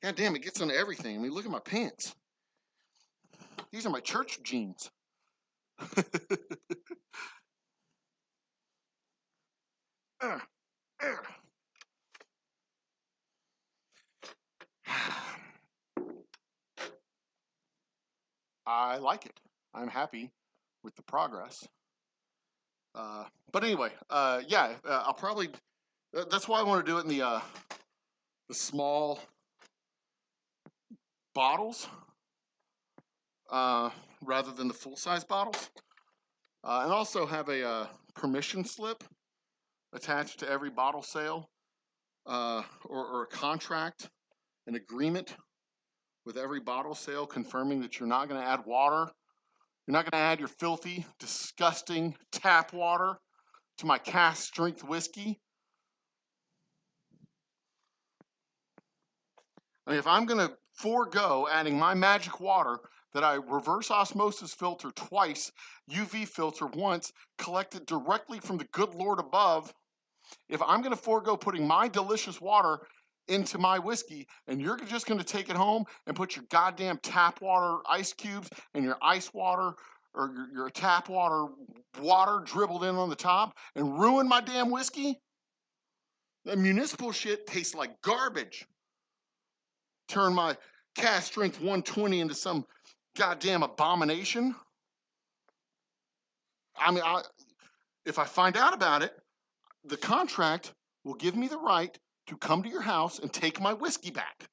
God damn, it gets onto everything. I mean, look at my pants. These are my church jeans. I like it. I'm happy with the progress. But anyway, yeah, I'll probably. That's why I want to do it in the small bottles rather than the full size bottles, and also have a permission slip attached to every bottle sale, or a contract, an agreement with every bottle sale confirming that you're not going to add water. You're not going to add your filthy, disgusting tap water to my cask strength whiskey. I mean, if I'm going to forego adding my magic water that I reverse osmosis filter twice, UV filter once, collected directly from the good Lord above, if I'm going to forego putting my delicious water into my whiskey and you're just going to take it home and put your goddamn tap water ice cubes and your ice water or your tap water dribbled in on the top and ruin my damn whiskey, the municipal shit tastes like garbage. Turn my cask strength 120 into some goddamn abomination. I mean, if I find out about it, the contract will give me the right to come to your house and take my whiskey back.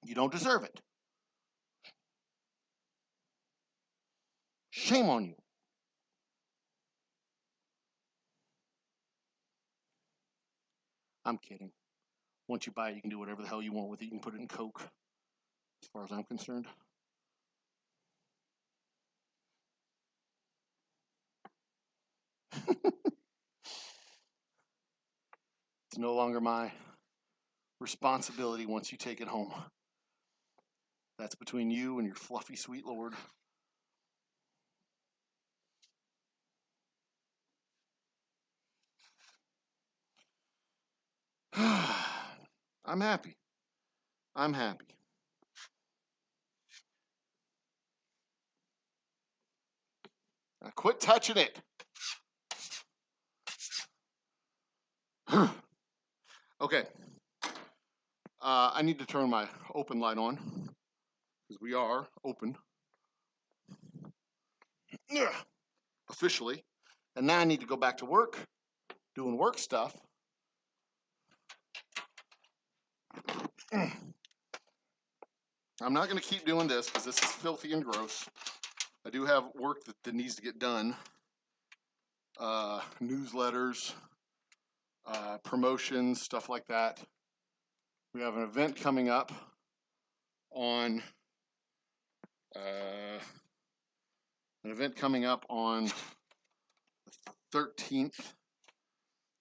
You don't deserve it. Shame on you. I'm kidding. Once you buy it, you can do whatever the hell you want with it. You can put it in Coke, as far as I'm concerned. It's no longer my responsibility once you take it home. That's between you and your fluffy sweet lord. I'm happy. I'm happy. Now quit touching it. Okay. I need to turn my open light on because we are open officially. And now I need to go back to work, doing work stuff. I'm not going to keep doing this because this is filthy and gross. I do have work that needs to get done. Newsletters, promotions, stuff like that. We have an event coming up on the 13th,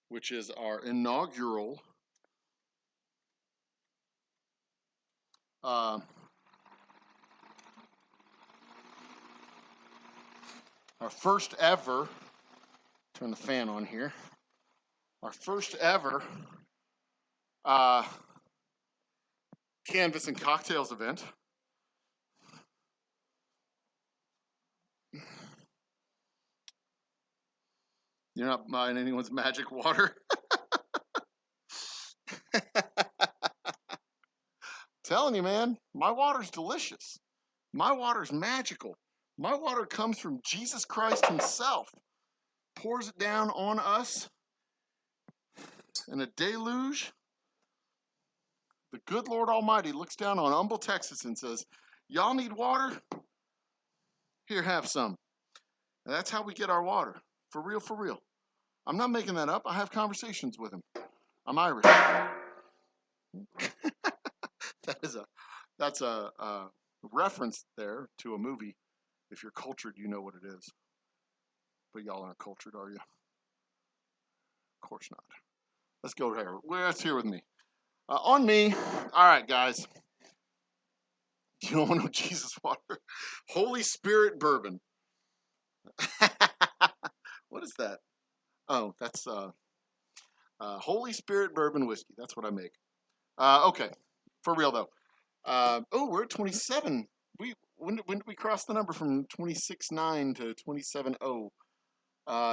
which is our inaugural our first ever, turn the fan on here, our first ever Canvas and Cocktails event. You're not buying anyone's magic water. Telling you, man, my water's delicious. My water's magical. My water comes from Jesus Christ himself. Pours it down on us in a deluge. The good Lord Almighty looks down on Humble, Texas and says, y'all need water? Here, have some. And that's how we get our water. For real, for real. I'm not making that up. I have conversations with him. I'm Irish. That's a reference there to a movie. If you're cultured, you know what it is. But y'all aren't cultured, are you? Of course not. Let's go here. Let's here with me. On me. All right, guys. You don't want no Jesus water? Holy Spirit bourbon. What is that? Oh, that's Holy Spirit bourbon whiskey. That's what I make. Okay, for real though. Oh, we're at 27. When did we cross the number from 26.9 to 27.0?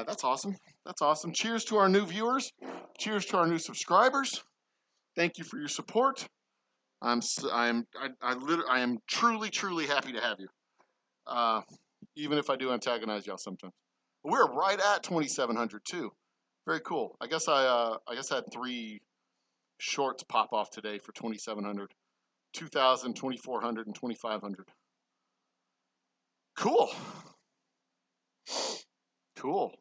That's awesome. That's awesome. Cheers to our new viewers. Cheers to our new subscribers. Thank you for your support. I am truly happy to have you. Even if I do antagonize y'all sometimes. We're right at 2,700 too. Very cool. I guess I had 3 shorts pop off today for 2,700, 2,000, 2,400, and 2,500. Cool. Cool.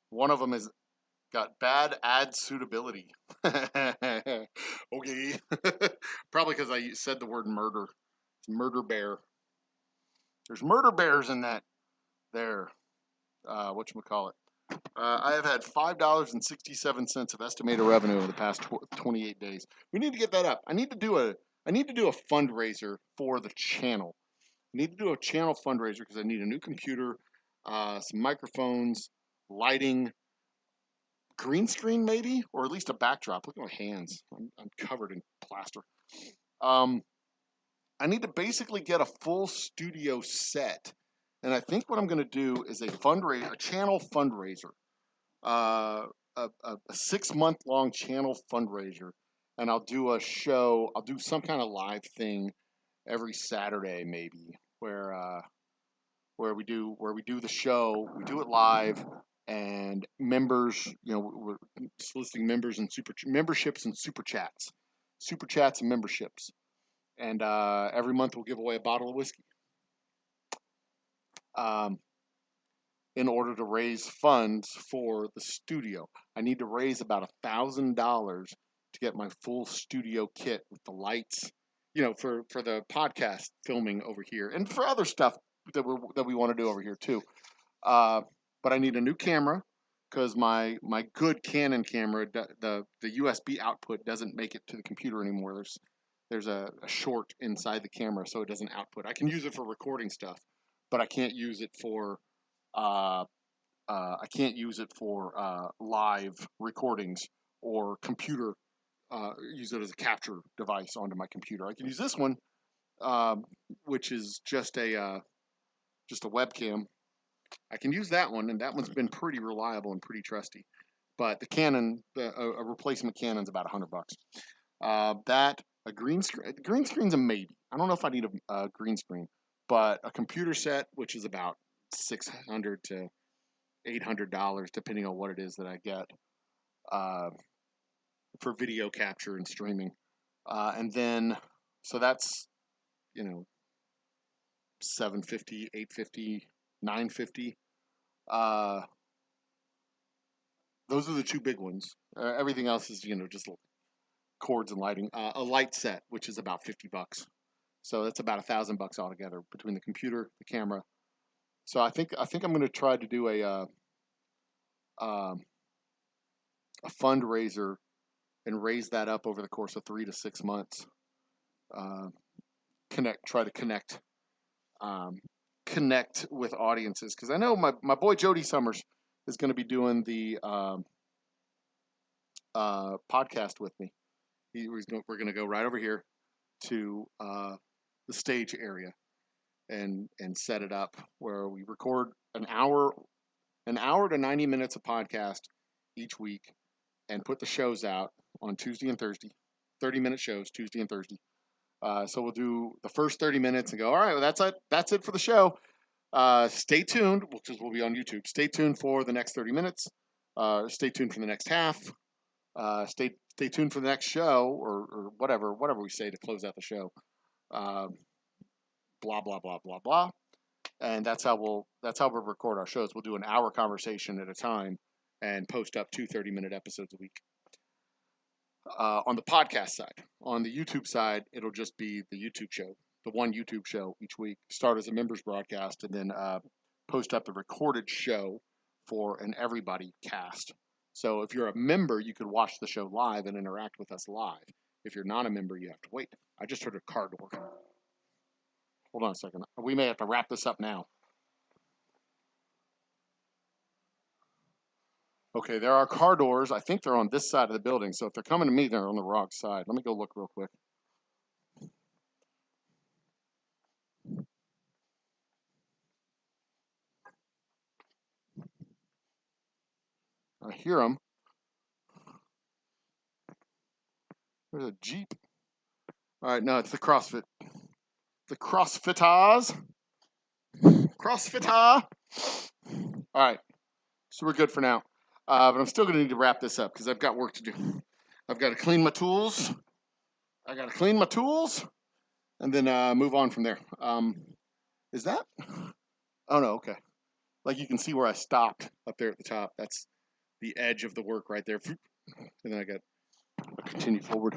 One of them has got bad ad suitability. Okay. Probably because I said the word murder. It's murder bear. There's murder bears in that there. Whatchamacallit. I have had $5.67 of estimated revenue over the past 28 days. We need to get that up. I need to do a fundraiser for the channel. I need to do a channel fundraiser because I need a new computer, some microphones, lighting, green screen maybe, or at least a backdrop. Look at my hands. I'm covered in plaster. I need to basically get a full studio set. And I think what I'm going to do is a channel fundraiser, a 6-month-long channel fundraiser, and I'll do a show. I'll do some kind of live thing every Saturday, maybe, where we do the show. We do it live, and members, we're soliciting members and memberships and super chats and memberships, and every month we'll give away a bottle of whiskey. In order to raise funds for the studio. I need to raise about $1,000 to get my full studio kit with the lights, for the podcast filming over here, and for other stuff that we want to do over here too. But I need a new camera because my good Canon camera, the USB output doesn't make it to the computer anymore. There's a short inside the camera, so it doesn't output. I can use it for recording stuff, but I can't use it for live recordings or computer. Use it as a capture device onto my computer. I can use this one, which is just a webcam. I can use that one, and that one's been pretty reliable and pretty trusty. But the Canon, a replacement Canon's about $100. A green screen's a maybe. I don't know if I need a green screen, but a computer set, which is about $600 to $800, depending on what it is that I get, for video capture and streaming. And then, so that's, $750, $850, $950. Those are the 2 big ones. Everything else is, just cords and lighting. A light set, which is about $50. So that's about $1,000 altogether between the computer, the camera. So I think I'm going to try to do a fundraiser and raise that up over the course of 3 to 6 months. Try to connect with audiences, because I know my boy Jody Summers is going to be doing the podcast with me. We're going to go right over here to the stage area and set it up where we record an hour to 90 minutes of podcast each week and put the shows out on Tuesday and Thursday, 30-minute shows Tuesday and Thursday. So we'll do the first 30 minutes and go, all right, well, that's it for the show. Stay tuned, because we'll be on YouTube. Stay tuned for the next 30 minutes. Stay tuned for the next half. Stay tuned for the next show, or whatever we say to close out the show. Blah blah blah blah blah. And that's how we'll record our shows. We'll do an hour conversation at a time and post up 2 30-minute episodes a week. On the podcast side. On the YouTube side, it'll just be the YouTube show, the one YouTube show each week. Start as a members broadcast and then post up the recorded show for an everybody cast. So if you're a member, you could watch the show live and interact with us live. If you're not a member, you have to wait. I just heard a car door. Hold on a second. We may have to wrap this up now. Okay, there are car doors. I think they're on this side of the building. So if they're coming to me, they're on the wrong side. Let me go look real quick. I hear them. There's a Jeep. All right, no, it's the CrossFit. The CrossFitters. CrossFitter. All right, so we're good for now. But I'm still going to need to wrap this up because I've got work to do. I've got to clean my tools. And then move on from there. Is that? Oh, no, okay. Like you can see where I stopped up there at the top. That's the edge of the work right there. And then I got to continue forward.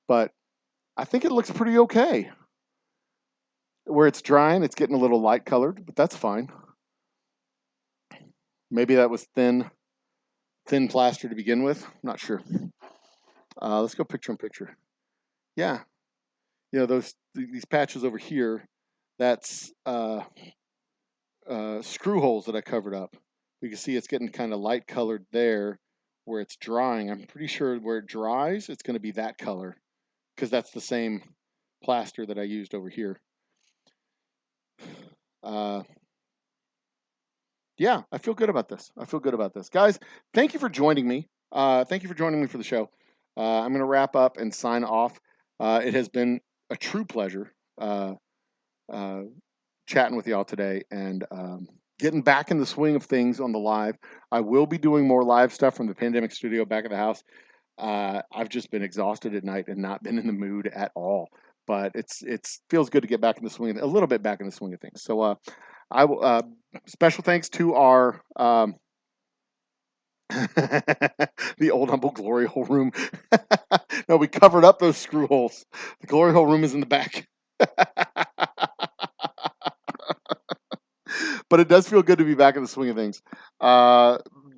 But I think it looks pretty okay. Where it's drying, it's getting a little light colored, but that's fine. Maybe that was thin plaster to begin with. I'm not sure. Let's go picture in picture. Yeah. You know, these patches over here, that's screw holes that I covered up. You can see it's getting kind of light colored there where it's drying. I'm pretty sure where it dries, it's going to be that color because that's the same plaster that I used over here. Yeah, I feel good about this. Guys, thank you for joining me. Thank you for joining me for the show. I'm going to wrap up and sign off. It has been a true pleasure chatting with y'all today and getting back in the swing of things on the live. I will be doing more live stuff from the pandemic studio back at the house. I've just been exhausted at night and not been in the mood at all. But it feels good to get back in the swing, a little bit back in the swing of things. So I will. Special thanks to our the Old Humble Glory Hole room. No, we covered up those screw holes. The Glory Hole room is in the back. But it does feel good to be back in the swing of things.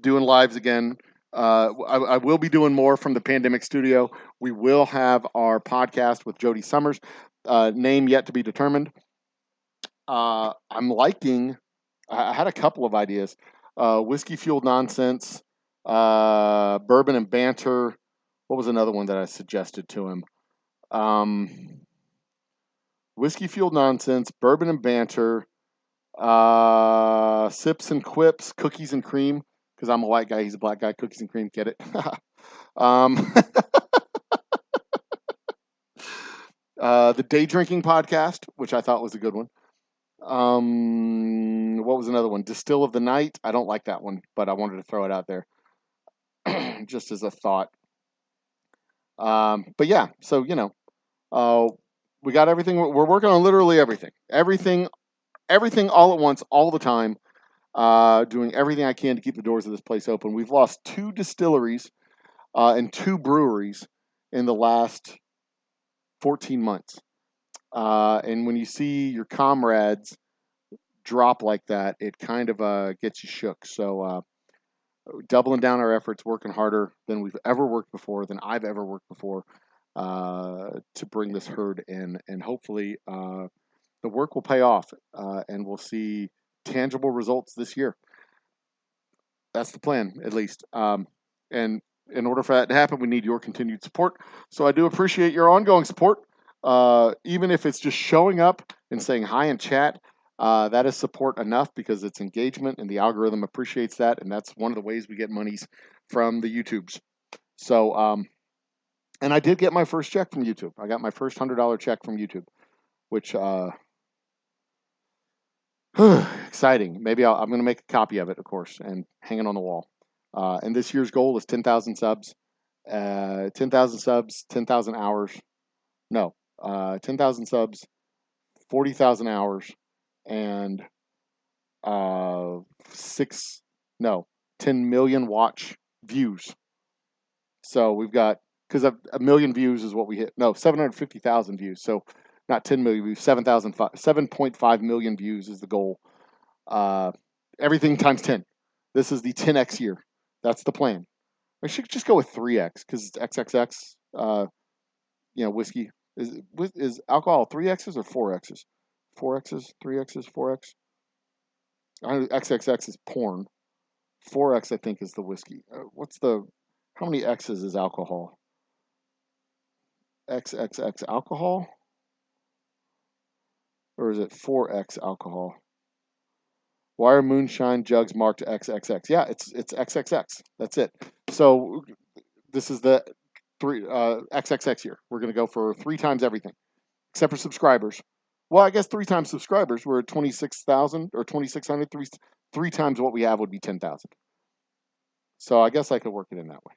Doing lives again. I will be doing more from the pandemic studio. We will have our podcast with Jody Summers. Name yet to be determined. I'm liking. I had a couple of ideas. Whiskey Fueled Nonsense, Bourbon and Banter. What was another one that I suggested to him? Whiskey Fueled Nonsense, Bourbon and Banter, Sips and Quips, Cookies and Cream, because I'm a white guy, he's a black guy, Cookies and Cream, get it? The Day Drinking Podcast, which I thought was a good one. What was another one? Distill of the Night. I don't like that one, but I wanted to throw it out there just as a thought. But yeah, so we got everything. We're working on literally everything all at once, all the time. Doing everything I can to keep the doors of this place open. We've lost 2 distilleries and 2 breweries in the last 14 months. And when you see your comrades drop like that, it kind of gets you shook. So doubling down our efforts, working harder than we've ever worked before, than I've ever worked before, to bring this herd in. And hopefully the work will pay off and we'll see tangible results this year. That's the plan, at least. And in order for that to happen, we need your continued support. So I do appreciate your ongoing support. Even if it's just showing up and saying hi in chat, that is support enough because it's engagement and the algorithm appreciates that. And that's one of the ways we get monies from the YouTubes. So, And I did get my first check from YouTube. I got my first $100 check from YouTube, which exciting. Maybe I'm going to make a copy of it, of course, and hang it on the wall. And this year's goal is 10,000 subs. 10,000 subs, 10,000 hours. No, 10,000 subs, 40,000 hours, and 10 million watch views. So we've got, because a million views is what we hit. No, 750,000 views. So not 10 million views, 7.5 million views is the goal. Everything times 10. This is the 10x year. That's the plan. I should just go with 3x because it's XXX. Whiskey. Is alcohol 3x's or 4x's? 4x's, 3x's, 4x? XXX is porn. 4x, I think, is the whiskey. How many x's is alcohol? XXX alcohol? Or is it 4x alcohol? Why are moonshine jugs marked XXX? Yeah, it's XXX. That's it. So this is the XXX year. We're going to go for 3 times everything, except for subscribers. Well, I guess 3 times subscribers. We're at 26,000 or 2,600. 3 times what we have would be 10,000. So I guess I could work it in that way.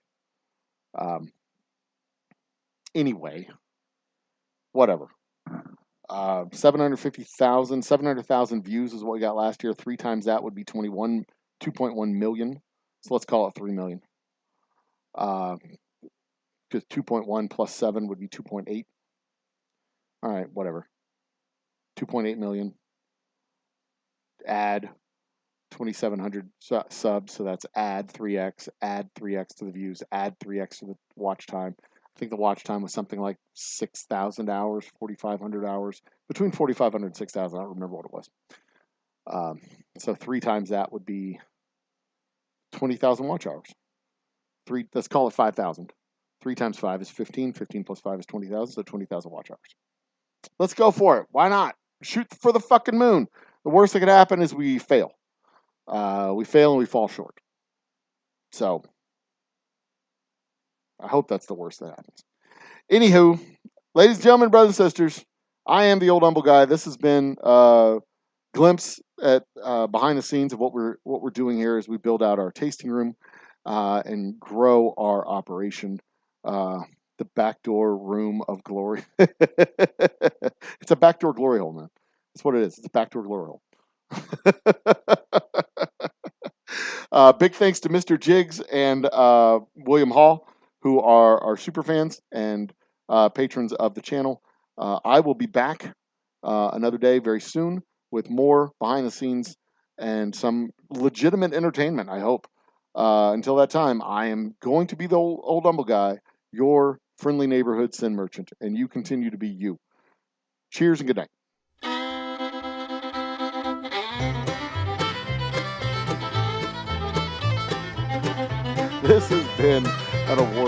Anyway, whatever. 700,000 views is what we got last year. 3 times that would be 2.1 million. So let's call it 3 million. Because 2.1 plus 7 would be 2.8. All right, whatever. 2.8 million. Add 2,700 subs, so that's add 3x to the views, add 3x to the watch time. I think the watch time was something like 6,000 hours, 4,500 hours, between 4,500 and 6,000. I don't remember what it was. So 3 times that would be 20,000 watch hours. Let's call it 5,000. 3 times 5 is 15. 15 plus 5 is 20,000, so 20,000 watch hours. Let's go for it. Why not? Shoot for the fucking moon. The worst that could happen is we fail. We fail and we fall short. So I hope that's the worst that happens. Anywho, ladies and gentlemen, brothers and sisters, I am the Old Humble Guy. This has been a glimpse at behind the scenes of what we're doing here as we build out our tasting room and grow our operation. The backdoor room of glory. It's a backdoor glory hole, man. That's what it is. It's a backdoor glory hole. Big thanks to Mr. Jiggs and William Hall, who are our super fans and patrons of the channel. I will be back another day very soon with more behind the scenes and some legitimate entertainment, I hope. Until that time, I am going to be the old humble guy, your friendly neighborhood sin merchant, and you continue to be you. Cheers and good night. This has been an award.